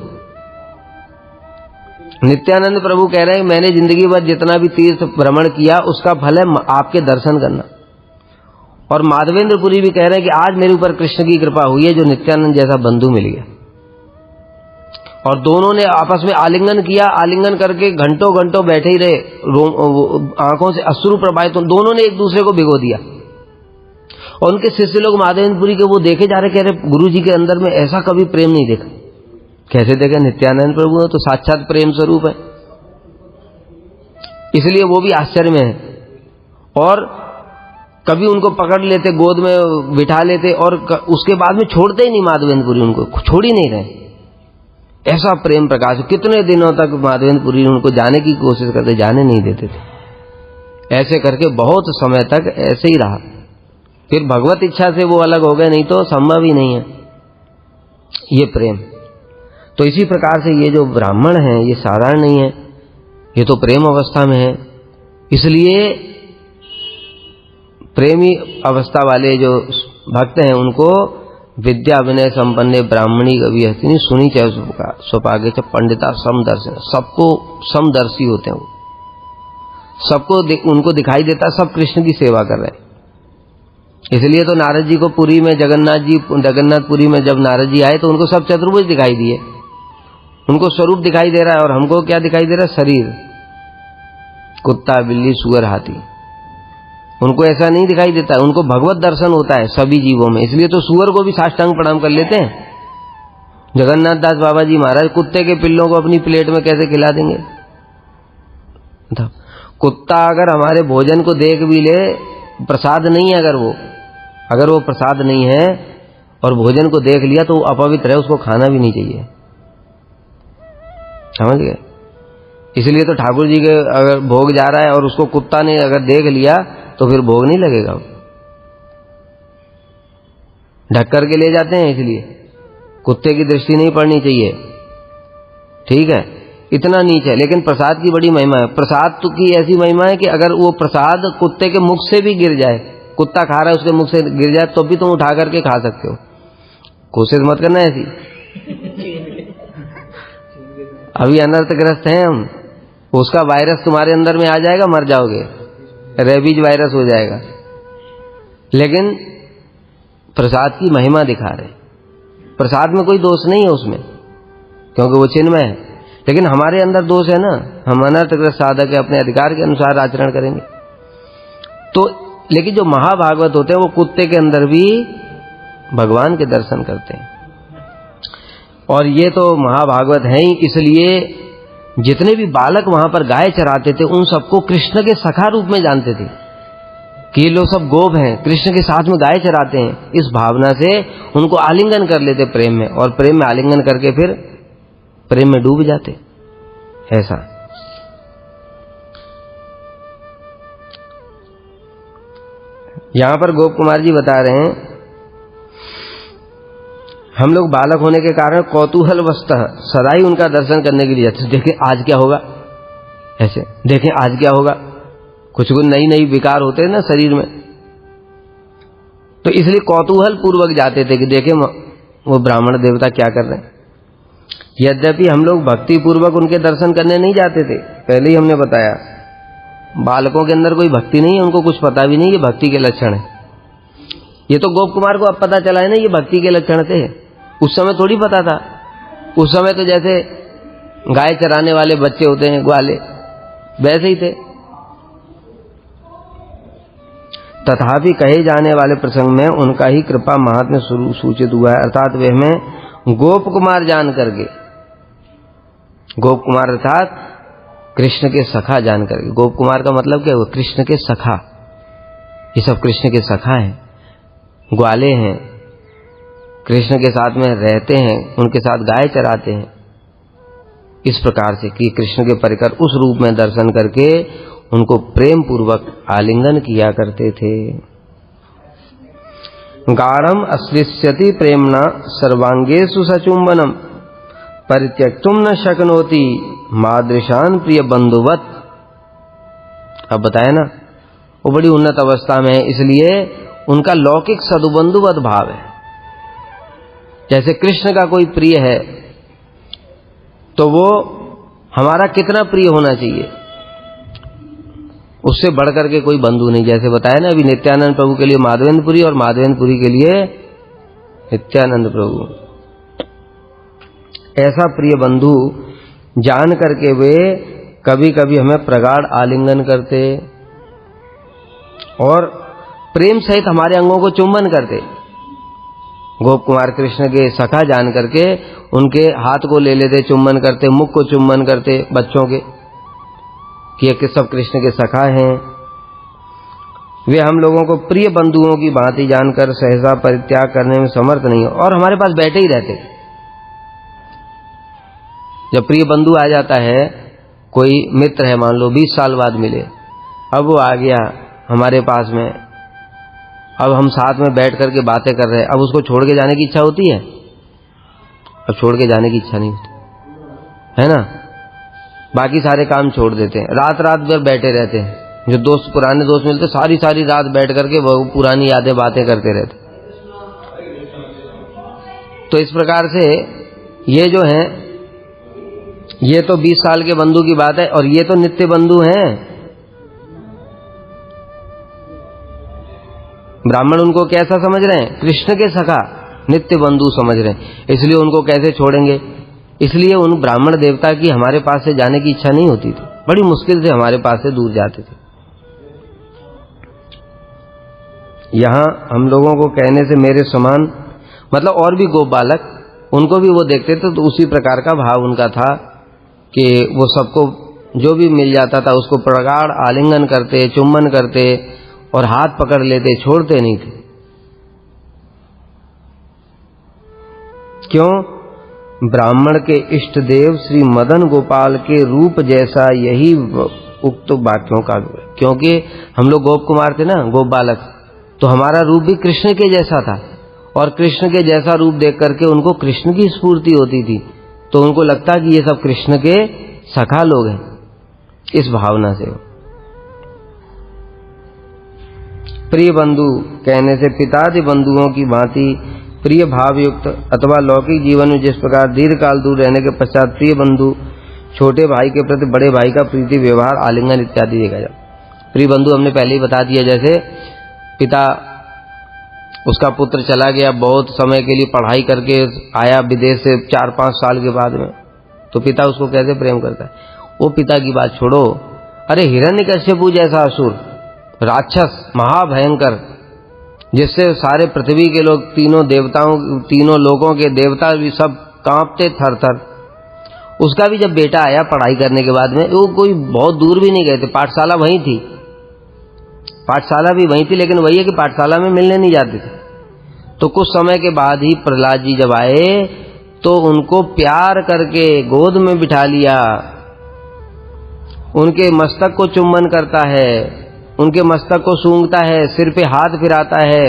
नित्यानंद प्रभु कह रहे हैं मैंने जिंदगी भर जितना भी तीर्थ भ्रमण किया उसका फल है आपके दर्शन करना। और माधवेंद्रपुरी भी कह रहे हैं कि आज मेरे ऊपर कृष्ण की कृपा हुई है जो नित्यानंद जैसा बंधु मिल गया। और दोनों ने आपस में आलिंगन किया, आलिंगन करके घंटों घंटों बैठे ही रहे, आंखों से अश्रु प्रवाहित, तो दोनों ने एक दूसरे को भिगो दिया। और उनके शिष्य लोग माधवेंद्रपुरी के वो देखे जा रहे, कह रहे गुरु जी के अंदर में ऐसा कभी प्रेम नहीं देखा। कैसे देखे? नित्यानंद प्रभु तो साक्षात प्रेम स्वरूप है, इसलिए वो भी आश्चर्य में है। और कभी उनको पकड़ लेते, गोद में बिठा लेते, और उसके बाद में छोड़ते ही नहीं माधवेंद्रपुरी, उनको छोड़ ही नहीं रहे। ऐसा प्रेम प्रकाश, कितने दिनों तक माधवेंद्रपुरी उनको जाने की कोशिश करते, जाने नहीं देते थे। ऐसे करके बहुत समय तक ऐसे ही रहा। फिर भगवत इच्छा से वो अलग हो गए, नहीं तो संभव ही नहीं है ये प्रेम। तो इसी प्रकार से ये जो ब्राह्मण हैं ये साधारण नहीं है, ये तो प्रेम अवस्था में है। इसलिए प्रेमी अवस्था वाले जो भक्त हैं उनको विद्या विनय संपन्ने ब्राह्मणी कवि हस्तिनी सुनी चाहे स्वपागे च पंडिता समदर्शन, सबको समदर्शी होते हैं वो, सबको उनको दिखाई देता सब कृष्ण की सेवा कर रहे हैं। इसलिए तो नारद जी को पुरी में जगन्नाथपुरी में जब नारद जी आए तो उनको सब चतुर्भुज दिखाई दिए, उनको स्वरूप दिखाई दे रहा है। और हमको क्या दिखाई दे रहा है? शरीर, कुत्ता, बिल्ली, सुअर, हाथी। उनको ऐसा नहीं दिखाई देता, उनको भगवत दर्शन होता है सभी जीवों में। इसलिए तो सुअर को भी साष्टांग प्रणाम कर लेते हैं। जगन्नाथ दास बाबा जी महाराज कुत्ते के पिल्लों को अपनी प्लेट में कैसे खिला देंगे? कुत्ता अगर हमारे भोजन को देख भी ले, प्रसाद नहीं है, अगर वो प्रसाद नहीं है और भोजन को देख लिया तो वो अपवित्र है, उसको खाना भी नहीं चाहिए। समझ गए? इसलिए तो ठाकुर जी के अगर भोग जा रहा है और उसको कुत्ता ने अगर देख लिया तो फिर भोग नहीं लगेगा, ढक करके ले जाते हैं। इसलिए कुत्ते की दृष्टि नहीं पड़नी चाहिए, ठीक है? इतना नीच है। लेकिन प्रसाद की बड़ी महिमा है। प्रसाद की ऐसी महिमा है कि अगर वो प्रसाद कुत्ते के मुख से भी गिर जाए, कुत्ता खा रहा है उसके मुख से गिर जाए तो भी तुम उठा करके खा सकते हो। कोशिश मत करना ऐसी। अभी अनर्थग्रस्त हैं हम, उसका वायरस तुम्हारे अंदर में आ जाएगा, मर जाओगे, रेबीज वायरस हो जाएगा। लेकिन प्रसाद की महिमा दिखा रहे, प्रसाद में कोई दोष नहीं है उसमें, क्योंकि वो चिन्मय है। लेकिन हमारे अंदर दोष है ना, हम अनर्थग्रस्त साधक है, अपने अधिकार के अनुसार आचरण करेंगे तो। लेकिन जो महाभागवत होते हैं वो कुत्ते के अंदर भी भगवान के दर्शन करते हैं। और ये तो महाभागवत हैं ही, इसलिए जितने भी बालक वहां पर गाय चराते थे उन सबको कृष्ण के सखा रूप में जानते थे कि ये लोग सब गोप हैं, कृष्ण के साथ में गाय चराते हैं। इस भावना से उनको आलिंगन कर लेते प्रेम में, और प्रेम में आलिंगन करके फिर प्रेम में डूब जाते। ऐसा यहां पर गोप कुमार जी बता रहे हैं, हम लोग बालक होने के कारण कौतूहल वस्तः सदा ही उनका दर्शन करने के लिए जाते। देखें आज क्या होगा, ऐसे देखें आज क्या होगा। कुछ नई नई विकार होते हैं ना शरीर में, तो इसलिए कौतूहल पूर्वक जाते थे कि देखें वो ब्राह्मण देवता क्या कर रहे हैं। यद्यपि हम लोग भक्ति पूर्वक उनके दर्शन करने नहीं जाते थे। पहले ही हमने बताया बालकों के अंदर कोई भक्ति नहीं है, उनको कुछ पता भी नहीं ये भक्ति के लक्षण है। ये तो गोप कुमार को अब पता चला है ना ये भक्ति के लक्षण थे, उस समय थोड़ी पता था। उस समय तो जैसे गाय चराने वाले बच्चे होते हैं ग्वाले, वैसे ही थे। तथापि कहे जाने वाले प्रसंग में उनका ही कृपा महात्म्य सूचित हुआ है, अर्थात वे हमें गोप कुमार जान करके, गोप कुमार अर्थात कृष्ण के सखा जान करके। गोप कुमार का मतलब क्या हुआ, कृष्ण के सखा। ये सब कृष्ण के सखा हैं, ग्वाले हैं, कृष्ण के साथ में रहते हैं, उनके साथ गाय चराते हैं। इस प्रकार से कि कृष्ण के परिकर उस रूप में दर्शन करके उनको प्रेम पूर्वक आलिंगन किया करते थे। गाढ़म अश्लिष्यति प्रेमणा सर्वांगेषु सचुंबनम परित्यक्तुम न शक्नोति मादृशान प्रिय बंधुवत। अब बताया ना वो बड़ी उन्नत अवस्था में है, इसलिए उनका लौकिक सदुबंधुवत भाव है। जैसे कृष्ण का कोई प्रिय है तो वो हमारा कितना प्रिय होना चाहिए, उससे बढ़कर के कोई बंधु नहीं। जैसे बताया ना अभी नित्यानंद प्रभु के लिए माधवेंद्रपुरी और माधवेंद्रपुरी के लिए नित्यानंद प्रभु, ऐसा प्रिय बंधु जान करके वे कभी कभी हमें प्रगाढ़ आलिंगन करते और प्रेम सहित हमारे अंगों को चुंबन करते। गोप कुमार कृष्ण के सखा जान करके उनके हाथ को ले लेते, चुंबन करते, मुख को चुंबन करते बच्चों के, कि ये सब कृष्ण के सखा हैं। वे हम लोगों को प्रिय बंधुओं की भांति जानकर सहसा परित्याग करने में समर्थ नहीं हो और हमारे पास बैठे ही रहते। जब प्रिय बंधु आ जाता है, कोई मित्र है मान लो 20 साल बाद मिले, अब वो आ गया हमारे पास में, अब हम साथ में बैठ करके बातें कर रहे हैं, अब उसको छोड़ के जाने की इच्छा होती है? अब छोड़ के जाने की इच्छा नहीं होती है ना। बाकी सारे काम छोड़ देते हैं, रात रात भर बैठे रहते हैं। जो दोस्त पुराने दोस्त मिलते सारी सारी रात बैठ करके वो पुरानी यादें बातें करते रहते। तो इस प्रकार से ये जो है ये तो 20 साल के बंधु की बात है, और ये तो नित्य बंधु हैं। ब्राह्मण उनको कैसा समझ रहे हैं? कृष्ण के सखा नित्य बंधु समझ रहे हैं, इसलिए उनको कैसे छोड़ेंगे। इसलिए उन ब्राह्मण देवता की हमारे पास से जाने की इच्छा नहीं होती थी, बड़ी मुश्किल से हमारे पास से दूर जाते थे। यहां हम लोगों को कहने से मेरे समान मतलब और भी गोप बालक, उनको भी वो देखते थे, तो उसी प्रकार का भाव उनका था कि वो सबको जो भी मिल जाता था उसको प्रगाढ़ आलिंगन करते, चुंबन करते और हाथ पकड़ लेते, छोड़ते नहीं थे। क्यों? ब्राह्मण के इष्ट देव श्री मदन गोपाल के रूप जैसा यही उक्त वाक्यों का, क्योंकि हम लोग गोप कुमार थे ना, गोप बालक, तो हमारा रूप भी कृष्ण के जैसा था, और कृष्ण के जैसा रूप देख करके उनको कृष्ण की स्फूर्ति होती थी, तो उनको लगता कि ये सब कृष्ण के सखा लोग हैं। इस भावना से प्रिय बंधु कहने से पितादि बंधुओं की भांति प्रिय भाव युक्त अथवा लौकिक जीवन में जिस प्रकार दीर्घ काल दूर रहने के पश्चात प्रिय बंधु छोटे भाई के प्रति बड़े भाई का प्रीति व्यवहार आलिंगन इत्यादि देखा जाए। प्रिय बंधु हमने पहले ही बता दिया, जैसे पिता उसका पुत्र चला गया, बहुत समय के लिए पढ़ाई करके आया विदेश से 4-5 साल के बाद में, तो पिता उसको कैसे प्रेम करता है। वो पिता की बात छोड़ो, अरे हिरण्यकश्यपु जैसा असुर, राक्षस महाभयंकर, जिससे सारे पृथ्वी के लोग, तीनों देवताओं, तीनों लोगों के देवता भी सब कांपते थर थर, उसका भी जब बेटा आया पढ़ाई करने के बाद में, वो कोई बहुत दूर भी नहीं गए थे, पाठशाला वहीं थी, पाठशाला भी वहीं थी, लेकिन वही है कि पाठशाला में मिलने नहीं जाते थे। तो कुछ समय के बाद ही प्रहलाद जी जब आए तो उनको प्यार करके गोद में बिठा लिया, उनके मस्तक को चुम्बन करता है, उनके मस्तक को सूंघता है, सिर पे हाथ फिराता है,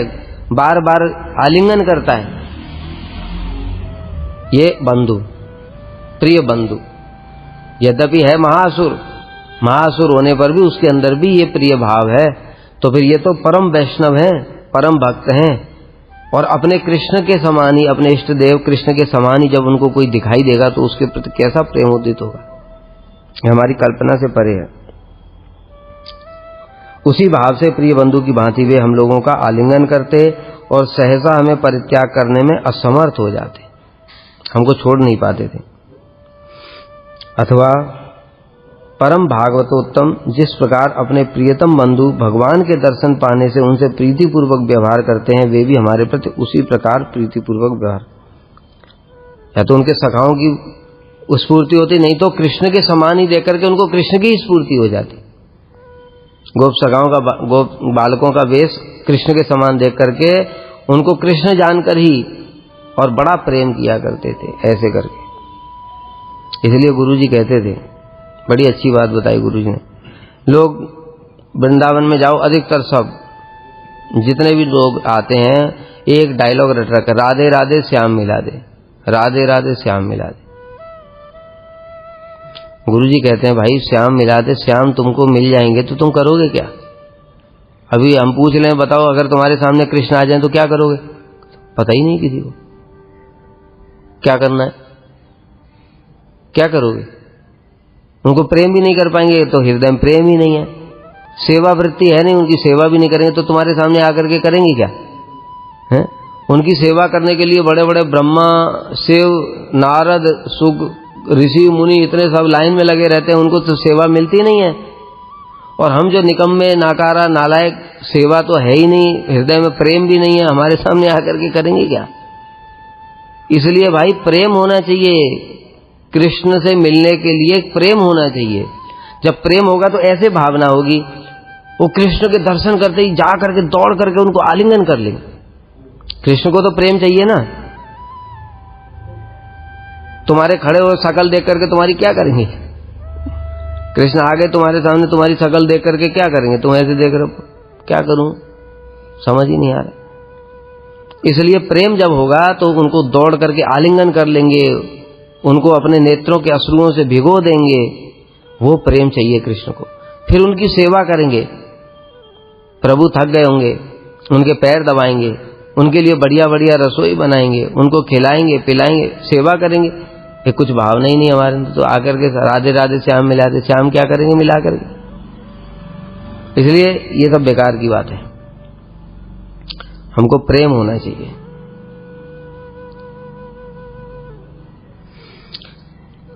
बार बार आलिंगन करता है। ये बंधु, प्रिय बंधु, यद्यपि है महासुर, महासुर होने पर भी उसके अंदर भी ये प्रिय भाव है। तो फिर ये तो परम वैष्णव हैं, परम भक्त हैं, और अपने कृष्ण के समान ही, अपने इष्ट देव कृष्ण के समान ही जब उनको कोई दिखाई देगा तो उसके प्रति कैसा प्रेम उदित होगा, हमारी कल्पना से परे है। उसी भाव से प्रिय बंधु की भांति वे हम लोगों का आलिंगन करते और सहसा हमें परित्याग करने में असमर्थ हो जाते, हमको छोड़ नहीं पाते थे। अथवा परम भागवतोत्तम जिस प्रकार अपने प्रियतम बंधु भगवान के दर्शन पाने से उनसे प्रीतिपूर्वक व्यवहार करते हैं, वे भी हमारे प्रति उसी प्रकार प्रीतिपूर्वक व्यवहार, या तो उनके सखाओं की स्फूर्ति होती, नहीं तो कृष्ण के समान ही देख करके उनको कृष्ण की स्फूर्ति हो जाती। गोप सखाओं का, गोप बालकों का वेश कृष्ण के समान देख करके उनको कृष्ण जानकर ही और बड़ा प्रेम किया करते थे, ऐसे करके। इसलिए गुरुजी कहते थे, बड़ी अच्छी बात बताई गुरुजी ने, लोग वृंदावन में जाओ, अधिकतर सब जितने भी लोग आते हैं एक डायलॉग रट रखा, राधे राधे श्याम मिला दे, राधे राधे श्याम मिला दे। गुरुजी कहते हैं भाई श्याम मिला दे, श्याम तुमको मिल जाएंगे तो तुम करोगे क्या? अभी हम पूछ लें, बताओ अगर तुम्हारे सामने कृष्ण आ जाए तो क्या करोगे? पता ही नहीं किसी को क्या करना है, क्या करोगे? उनको प्रेम भी नहीं कर पाएंगे तो हृदय में प्रेम ही नहीं है, सेवा वृत्ति है नहीं, उनकी सेवा भी नहीं करेंगे तो तुम्हारे सामने आकर के करेंगे क्या है? उनकी सेवा करने के लिए बड़े बड़े ब्रह्मा, शिव, नारद, सुग, ऋषि मुनि इतने सब लाइन में लगे रहते हैं, उनको तो सेवा मिलती नहीं है। और हम जो निकम्मे, नाकारा, नालायक, सेवा तो है ही नहीं, हृदय में प्रेम भी नहीं है, हमारे सामने आकर के करेंगे क्या? इसलिए भाई प्रेम होना चाहिए, कृष्ण से मिलने के लिए प्रेम होना चाहिए। जब प्रेम होगा तो ऐसे भावना होगी, वो कृष्ण के दर्शन करते ही जा करके दौड़ करके उनको आलिंगन कर लेंगे। कृष्ण को तो प्रेम चाहिए ना, तुम्हारे खड़े हो शकल देख करके तुम्हारी क्या करेंगे? कृष्ण आ गए तुम्हारे सामने, तुम्हारी शकल देख करके क्या करेंगे? तुम ऐसे देख रहे हो, क्या करूं, समझ ही नहीं आ रहा। इसलिए प्रेम जब होगा तो उनको दौड़ करके आलिंगन कर लेंगे, उनको अपने नेत्रों के अश्रुओं से भिगो देंगे, वो प्रेम चाहिए कृष्ण को। फिर उनकी सेवा करेंगे, प्रभु थक गए होंगे, उनके पैर दबाएंगे, उनके लिए बढ़िया बढ़िया रसोई बनाएंगे, उनको खिलाएंगे पिलाएंगे, सेवा करेंगे। ये कुछ भावना ही नहीं हमारे अंदर, तो आकर के राधे राधे श्याम मिला दे, श्याम क्या करेंगे मिला करके? इसलिए ये सब बेकार की बात है, हमको प्रेम होना चाहिए।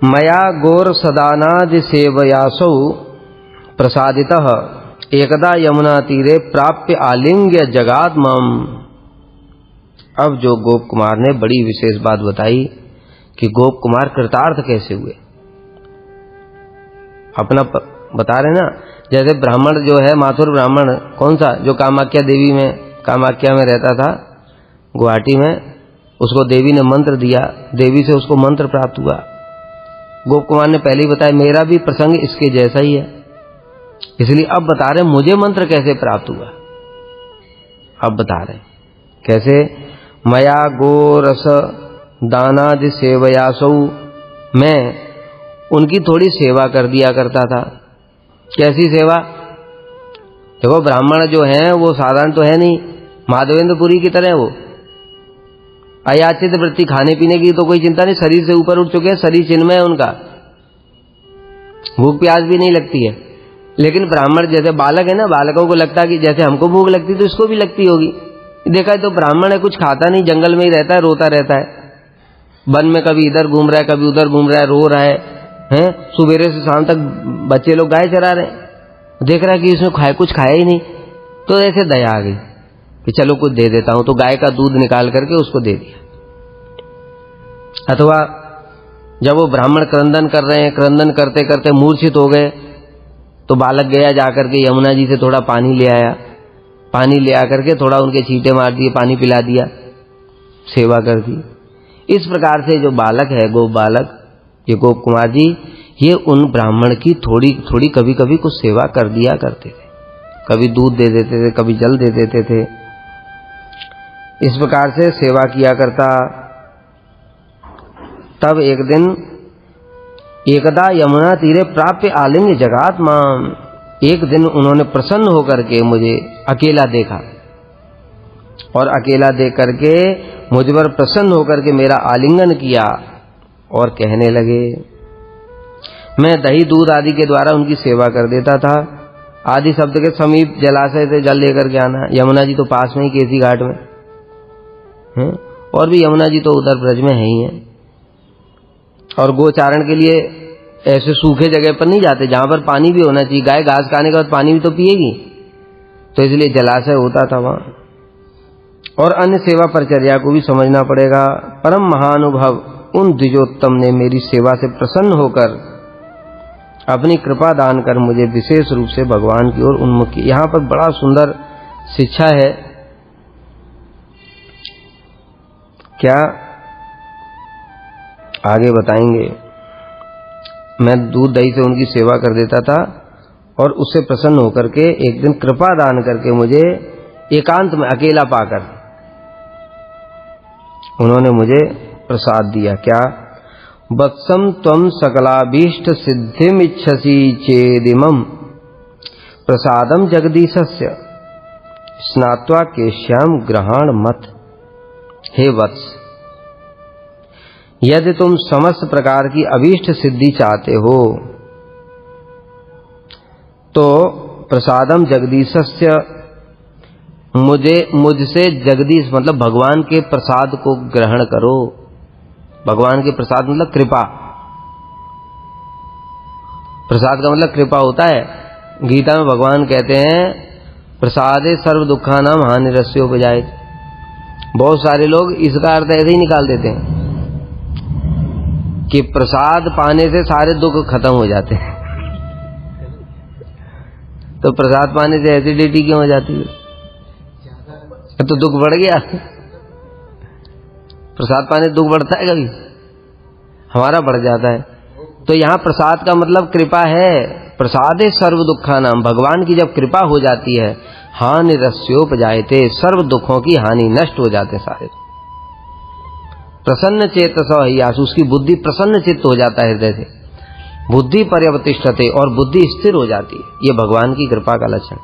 मया गौर सदानादि सेवयासौ प्रसादितः एकदा यमुना तीरे प्राप्य आलिंग्य जगाद मम। अब जो गोप कुमार ने बड़ी विशेष बात बताई कि गोप कुमार कृतार्थ कैसे हुए, अपना बता रहे ना। जैसे ब्राह्मण जो है, माथुर ब्राह्मण, कौन सा, जो कामाख्या देवी में, कामाख्या में रहता था गुवाहाटी में, उसको देवी ने मंत्र दिया, देवी से उसको मंत्र प्राप्त हुआ। गोप कुमार ने पहले ही बताया मेरा भी प्रसंग इसके जैसा ही है, इसलिए अब बता रहे मुझे मंत्र कैसे प्राप्त हुआ। अब बता रहे कैसे, मया गोरस दानादि सेवयासौ, मैं उनकी थोड़ी सेवा कर दिया करता था। कैसी सेवा? देखो ब्राह्मण जो हैं वो साधारण तो है नहीं, माधवेंद्रपुरी की तरह वो अयाचित वृत्ति, खाने पीने की तो कोई चिंता नहीं, शरीर से ऊपर उठ चुके हैं, शरीर चिन्मय है उनका, भूख प्यास भी नहीं लगती है। लेकिन ब्राह्मण जैसे बालक है ना, बालकों को लगता है कि जैसे हमको भूख लगती तो इसको भी लगती होगी। देखा है तो ब्राह्मण है, कुछ खाता नहीं, जंगल में ही रहता है, रोता रहता है, वन में कभी इधर घूम रहा है कभी उधर घूम रहा है, रो रहा है, सुबेरे से शाम तक बच्चे लोग गाय चरा रहे हैं, देख रहा है कि इसने कुछ खाया ही नहीं, तो ऐसे दया आ गई कि चलो कुछ दे देता हूं, तो गाय का दूध निकाल करके उसको दे दिया। अथवा जब वो ब्राह्मण क्रंदन कर रहे हैं, क्रंदन करते करते मूर्छित हो गए, तो बालक गया जाकर के यमुना जी से थोड़ा पानी ले आया। पानी ले आकर के थोड़ा उनके छींटे मार दिए, पानी पिला दिया, सेवा कर दी। इस प्रकार से जो बालक है, गोप बालक, ये गोप कुमार जी, ये उन ब्राह्मण की थोड़ी थोड़ी कभी कभी कुछ सेवा कर दिया करते थे। कभी दूध दे देते थे, कभी जल दे देते थे। इस प्रकार से सेवा किया करता। तब एक दिन एकदा यमुना तीरे प्राप्य आलिंग जगात माम, एक दिन उन्होंने प्रसन्न होकर के मुझे अकेला देखा और अकेला देख करके मुझ पर प्रसन्न होकर के मेरा आलिंगन किया और कहने लगे, मैं दही दूध आदि के द्वारा उनकी सेवा कर देता था। आदि शब्द के समीप जलाशय से जल लेकर के आना। यमुना जी तो पास में ही केसी घाट में है, और भी यमुना जी तो उधर ब्रज में है ही है। और गोचारण के लिए ऐसे सूखे जगह पर नहीं जाते जहां पर पानी भी होना चाहिए। गाय घास खाने के बाद पानी भी तो पिएगी, तो इसलिए जलाशय होता था वहां। और अन्य सेवा परिचर्या को भी समझना पड़ेगा। परम महानुभव उन द्विजोत्तम ने मेरी सेवा से प्रसन्न होकर अपनी कृपा दान कर मुझे विशेष रूप से भगवान की ओर उन्मुख किया। यहां पर बड़ा सुंदर शिक्षा है। क्या आगे बताएंगे। मैं दूध दही से उनकी सेवा कर देता था और उससे प्रसन्न होकर के एक दिन कृपा दान करके मुझे एकांत में अकेला पाकर उन्होंने मुझे प्रसाद दिया। क्या, वत्सम त्वं सकलाभीष्ट सिद्धिमिच्छसि चेदिमं प्रसादम जगदीशस्य स्नात्वा केश्याम ग्रहण मत। हे वत्स, यदि तुम समस्त प्रकार की अभीष्ट सिद्धि चाहते हो तो प्रसादम जगदीशस्य, मुझसे जगदीश मतलब भगवान के प्रसाद को ग्रहण करो। भगवान के प्रसाद मतलब कृपा। प्रसाद का मतलब कृपा होता है। गीता में भगवान कहते हैं प्रसादे सर्व दुखानाम हानिरस्योपजायते। बहुत सारे लोग इसका अर्थ ऐसे ही निकाल देते हैं कि प्रसाद पाने से सारे दुख खत्म हो जाते हैं। तो प्रसाद पाने से एसिडिटी क्यों हो जाती है? तो दुख बढ़ गया। प्रसाद पाने से दुख बढ़ता है? कभी हमारा बढ़ जाता है। तो यहां प्रसाद का मतलब कृपा है। प्रसादे सर्व दुखा नाम, भगवान की जब कृपा हो जाती है, हानि रस्योपजायते, सर्व दुखों की हानि नष्ट हो जाते सारे। प्रसन्न चेतसो ह्यासु, उसकी बुद्धि प्रसन्न चित्त हो जाता है हृदय से। बुद्धि पर्यवतिष्ठते, और बुद्धि स्थिर हो जाती है। ये भगवान की कृपा का लक्षण।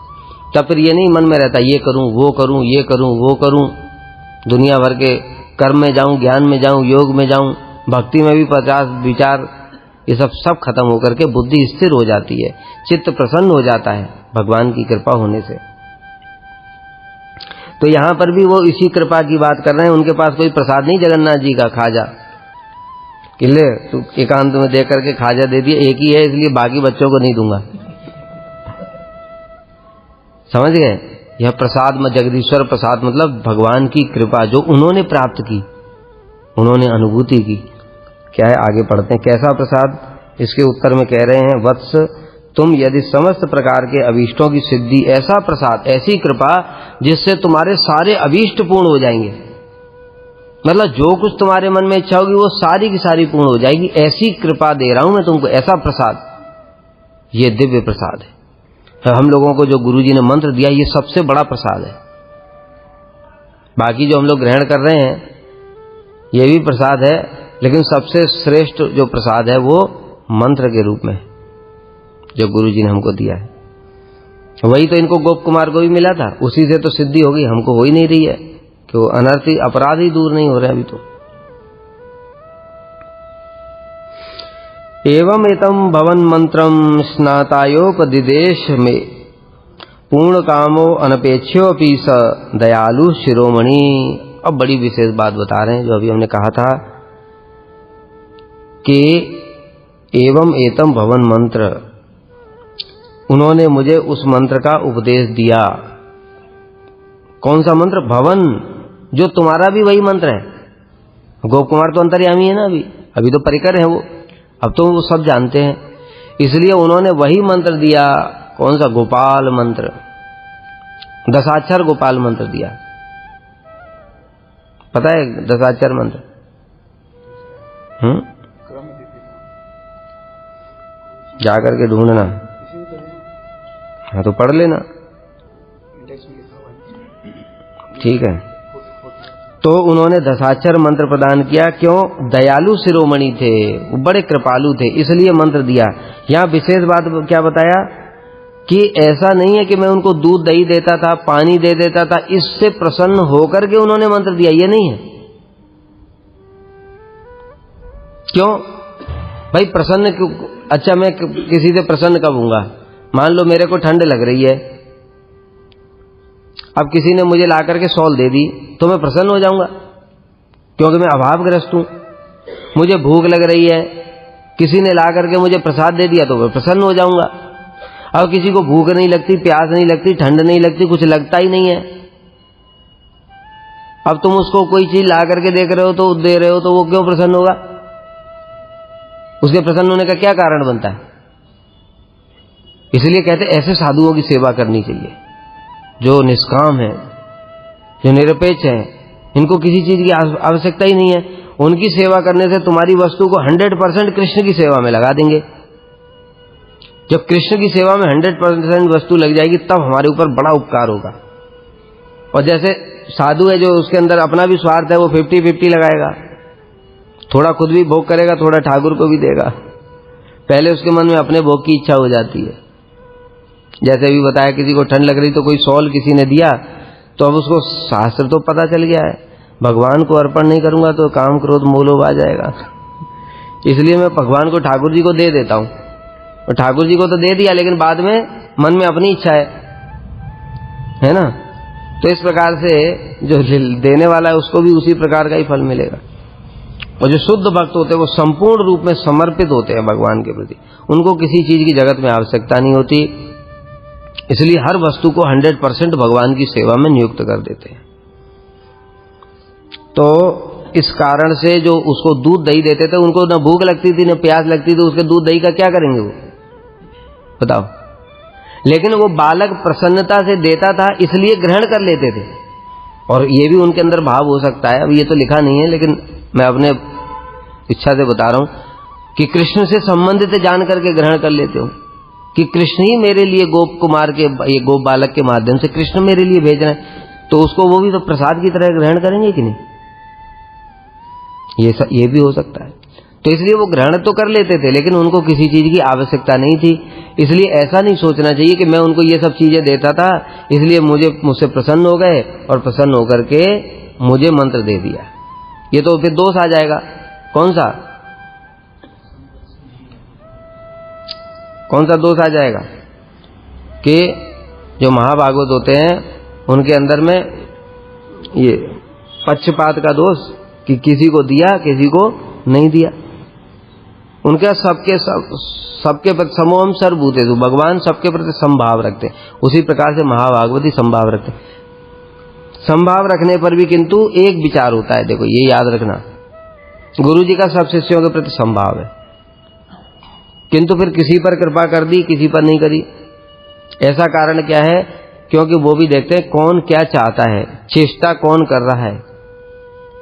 तब फिर ये नहीं मन में रहता ये करूं वो करूं, ये करूं वो करूं, दुनिया भर के कर्म में जाऊं, ज्ञान में जाऊं, योग में जाऊं, भक्ति में भी 50 विचार, ये सब खत्म होकर के बुद्धि स्थिर हो जाती है, चित्त प्रसन्न हो जाता है भगवान की कृपा होने से। तो यहां पर भी वो इसी कृपा की बात कर रहे हैं। उनके पास कोई प्रसाद नहीं जगन्नाथ जी का खाजा कि ले तू एकांत में दे करके खाजा दे दिया, एक ही है इसलिए बाकी बच्चों को नहीं दूंगा। समझ गए? यह प्रसाद में जगदीश्वर प्रसाद मतलब भगवान की कृपा जो उन्होंने प्राप्त की, उन्होंने अनुभूति की। क्या है आगे पढ़ते हैं। कैसा प्रसाद? इसके उत्तर में कह रहे हैं, वत्स तुम यदि समस्त प्रकार के अभीष्टों की सिद्धि, ऐसा प्रसाद, ऐसी कृपा जिससे तुम्हारे सारे अभीष्ट पूर्ण हो जाएंगे, मतलब जो कुछ तुम्हारे मन में इच्छा होगी वो सारी की सारी पूर्ण हो जाएगी, ऐसी कृपा दे रहा हूं मैं तुमको, ऐसा प्रसाद। ये दिव्य प्रसाद है। हम लोगों को जो गुरुजी ने मंत्र दिया ये सबसे बड़ा प्रसाद है। बाकी जो हम लोग ग्रहण कर रहे हैं ये भी प्रसाद है, लेकिन सबसे श्रेष्ठ जो प्रसाद है वो मंत्र के रूप में जो गुरुजी ने हमको दिया है। वही तो इनको गोप कुमार को भी मिला था, उसी से तो सिद्धि हो गई। हमको हो ही नहीं रही है कि वो अनर्थी अपराध ही दूर नहीं हो रहे अभी तो। एवं एतम भवन मंत्रम स्नातायोपदिदेश में पूर्ण कामो अनपेक्षोपि स दयालु शिरोमणि। अब बड़ी विशेष बात बता रहे हैं जो अभी हमने कहा था कि एवं एतम भवन मंत्र, उन्होंने मुझे उस मंत्र का उपदेश दिया। कौन सा मंत्र? भवन, जो तुम्हारा भी वही मंत्र है। गोप कुमार तो अंतर्यामी है ना, अभी अभी तो परिकर है वो, अब तो वो सब जानते हैं। इसलिए उन्होंने वही मंत्र दिया, कौन सा? गोपाल मंत्र, दशाक्षर गोपाल मंत्र दिया। पता है दशाक्षर मंत्र? जा करके ढूंढना, हाँ तो पढ़ लेना, ठीक है। तो उन्होंने दशाक्षर मंत्र प्रदान किया। क्यों? दयालु शिरोमणि थे, वो बड़े कृपालु थे, इसलिए मंत्र दिया। यहाँ विशेष बात क्या बताया कि ऐसा नहीं है कि मैं उनको दूध दही देता था, पानी दे देता था, इससे प्रसन्न होकर के उन्होंने मंत्र दिया, ये नहीं है। क्यों भाई? प्रसन्न क्यों? अच्छा, मैं किसी से प्रसन्न कब होऊंगा? मान लो मेरे को ठंड लग रही है, अब किसी ने मुझे ला करके शॉल दे दी तो मैं प्रसन्न हो जाऊंगा, क्योंकि मैं अभावग्रस्त हूं। मुझे भूख लग रही है, किसी ने ला करके मुझे प्रसाद दे दिया तो मैं प्रसन्न हो जाऊंगा। अब किसी को भूख नहीं लगती, प्यास नहीं लगती, ठंड नहीं लगती, कुछ लगता ही नहीं है, अब तुम उसको कोई चीज ला करके दे रहे हो तो वो क्यों प्रसन्न होगा? उसके प्रसन्न होने का क्या कारण बनता है? इसलिए कहते ऐसे साधुओं की सेवा करनी चाहिए जो निष्काम है, जो निरपेक्ष है, इनको किसी चीज की आवश्यकता ही नहीं है। उनकी सेवा करने से तुम्हारी वस्तु को 100% कृष्ण की सेवा में लगा देंगे। जब कृष्ण की सेवा में 100% वस्तु लग जाएगी तब हमारे ऊपर बड़ा उपकार होगा। और जैसे साधु है जो उसके अंदर अपना भी स्वार्थ है, वो 50-50 लगाएगा, थोड़ा खुद भी भोग करेगा, थोड़ा ठाकुर को भी देगा। पहले उसके मन में अपने भोग की इच्छा हो जाती है। जैसे भी बताया, किसी को ठंड लग रही तो कोई शॉल किसी ने दिया, तो अब उसको शास्त्र तो पता चल गया है, भगवान को अर्पण नहीं करूंगा तो काम क्रोध मोह लोभ आ जाएगा, इसलिए मैं भगवान को ठाकुर जी को दे देता हूं। और ठाकुर जी को तो दे दिया, लेकिन बाद में मन में अपनी इच्छा है ना। तो इस प्रकार से जो देने वाला है उसको भी उसी प्रकार का ही फल मिलेगा। और जो शुद्ध भक्त होते हैं वो संपूर्ण रूप में समर्पित होते हैं भगवान के प्रति, उनको किसी चीज की जगत में आवश्यकता नहीं होती, इसलिए हर वस्तु को 100% भगवान की सेवा में नियुक्त कर देते हैं। तो इस कारण से जो उसको दूध दही देते थे, उनको न भूख लगती थी न प्यास लगती थी, उसके दूध दही का क्या करेंगे वो बताओ? लेकिन वो बालक प्रसन्नता से देता था, इसलिए ग्रहण कर लेते थे। और ये भी उनके अंदर भाव हो सकता है, अब ये तो लिखा नहीं है, लेकिन मैं अपने इच्छा से बता रहा हूं कि कृष्ण से संबंधित जान करके ग्रहण कर लेते हो कि कृष्ण ही मेरे लिए गोप कुमार के, ये गोप बालक के माध्यम से कृष्ण मेरे लिए भेज रहे हैं, तो उसको वो भी तो प्रसाद की तरह ग्रहण करेंगे कि नहीं? ये भी हो सकता है। तो इसलिए वो ग्रहण तो कर लेते थे, लेकिन उनको किसी चीज की आवश्यकता नहीं थी। इसलिए ऐसा नहीं सोचना चाहिए कि मैं उनको ये सब चीजें देता था इसलिए मुझसे प्रसन्न हो गए और प्रसन्न होकर के मुझे मंत्र दे दिया, ये तो फिर दोष आ जाएगा। कौन सा दोष आ जाएगा? कि जो महाभागवत होते हैं उनके अंदर में ये पक्षपात का दोष, कि किसी को दिया किसी को नहीं दिया। उनके सबके प्रति समोहम सर्वभूतेषु, भगवान सबके प्रति समभाव रखते हैं, उसी प्रकार से महाभागवती समभाव रखते हैं। समभाव रखने पर भी किंतु एक विचार होता है, देखो ये याद रखना, गुरु जी का सब शिष्यों के प्रति समभाव है, किंतु फिर किसी पर कृपा कर दी किसी पर नहीं करी। ऐसा कारण क्या है? क्योंकि वो भी देखते हैं कौन क्या चाहता है, चेष्टा कौन कर रहा है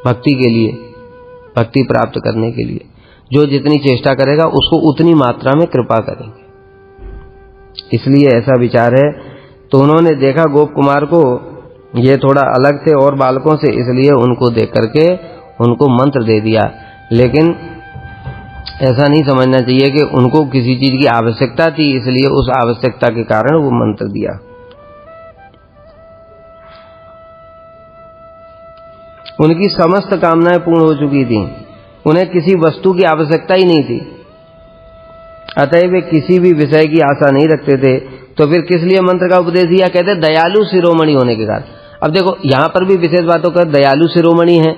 भक्ति के लिए, भक्ति प्राप्त करने के लिए। जो जितनी चेष्टा करेगा उसको उतनी मात्रा में कृपा करेंगे, इसलिए ऐसा विचार है। तो उन्होंने देखा गोप कुमार को ये थोड़ा अलग थे और बालकों से, इसलिए उनको देख करके उनको मंत्र दे दिया। लेकिन ऐसा नहीं समझना चाहिए कि उनको किसी चीज की आवश्यकता थी, इसलिए उस आवश्यकता के कारण वो मंत्र दिया। उनकी समस्त कामनाएं पूर्ण हो चुकी थी, उन्हें किसी वस्तु की आवश्यकता ही नहीं थी, अतः वे किसी भी विषय की आशा नहीं रखते थे। तो फिर किस लिए मंत्र का उपदेश दिया? कहते दयालु शिरोमणि होने के कारण। अब देखो यहां पर भी विशेष बातों का दयालु शिरोमणि है,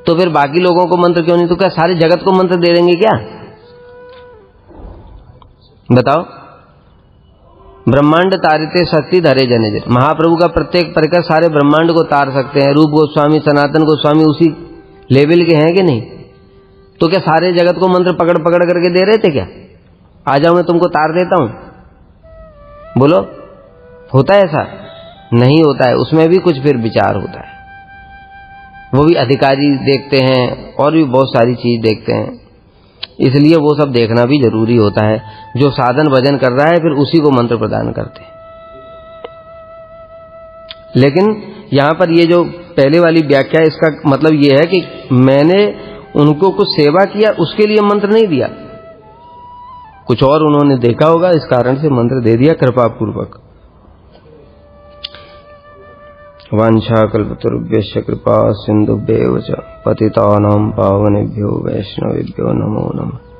तो फिर बाकी लोगों को मंत्र क्यों नहीं? तो क्या सारे जगत को मंत्र दे देंगे क्या? बताओ। ब्रह्मांड तारिते शक्ति धरे जने, महाप्रभु का प्रत्येक परिकर सारे ब्रह्मांड को तार सकते हैं। रूप गोस्वामी सनातन गोस्वामी उसी लेवल के हैं कि नहीं? तो क्या सारे जगत को मंत्र पकड़ पकड़ करके दे रहे थे क्या? आ जाओ मैं तुमको तार देता हूं, बोलो, होता है ऐसा? नहीं होता है। उसमें भी कुछ फिर विचार होता है, वो भी अधिकारी देखते हैं और भी बहुत सारी चीज देखते हैं, इसलिए वो सब देखना भी जरूरी होता है। जो साधन भजन कर रहा है फिर उसी को मंत्र प्रदान करते हैं। लेकिन यहां पर ये जो पहले वाली व्याख्या, इसका मतलब ये है कि मैंने उनको कुछ सेवा किया उसके लिए मंत्र नहीं दिया, कुछ और उन्होंने देखा होगा, इस कारण से मंत्र दे दिया कृपा पूर्वक। वाञ्छाकल्पतरुभ्यश्च कृपा सिन्धुभ्येव च पतितानां पावनेभ्यो वैष्णवेभ्यो नमो नमः।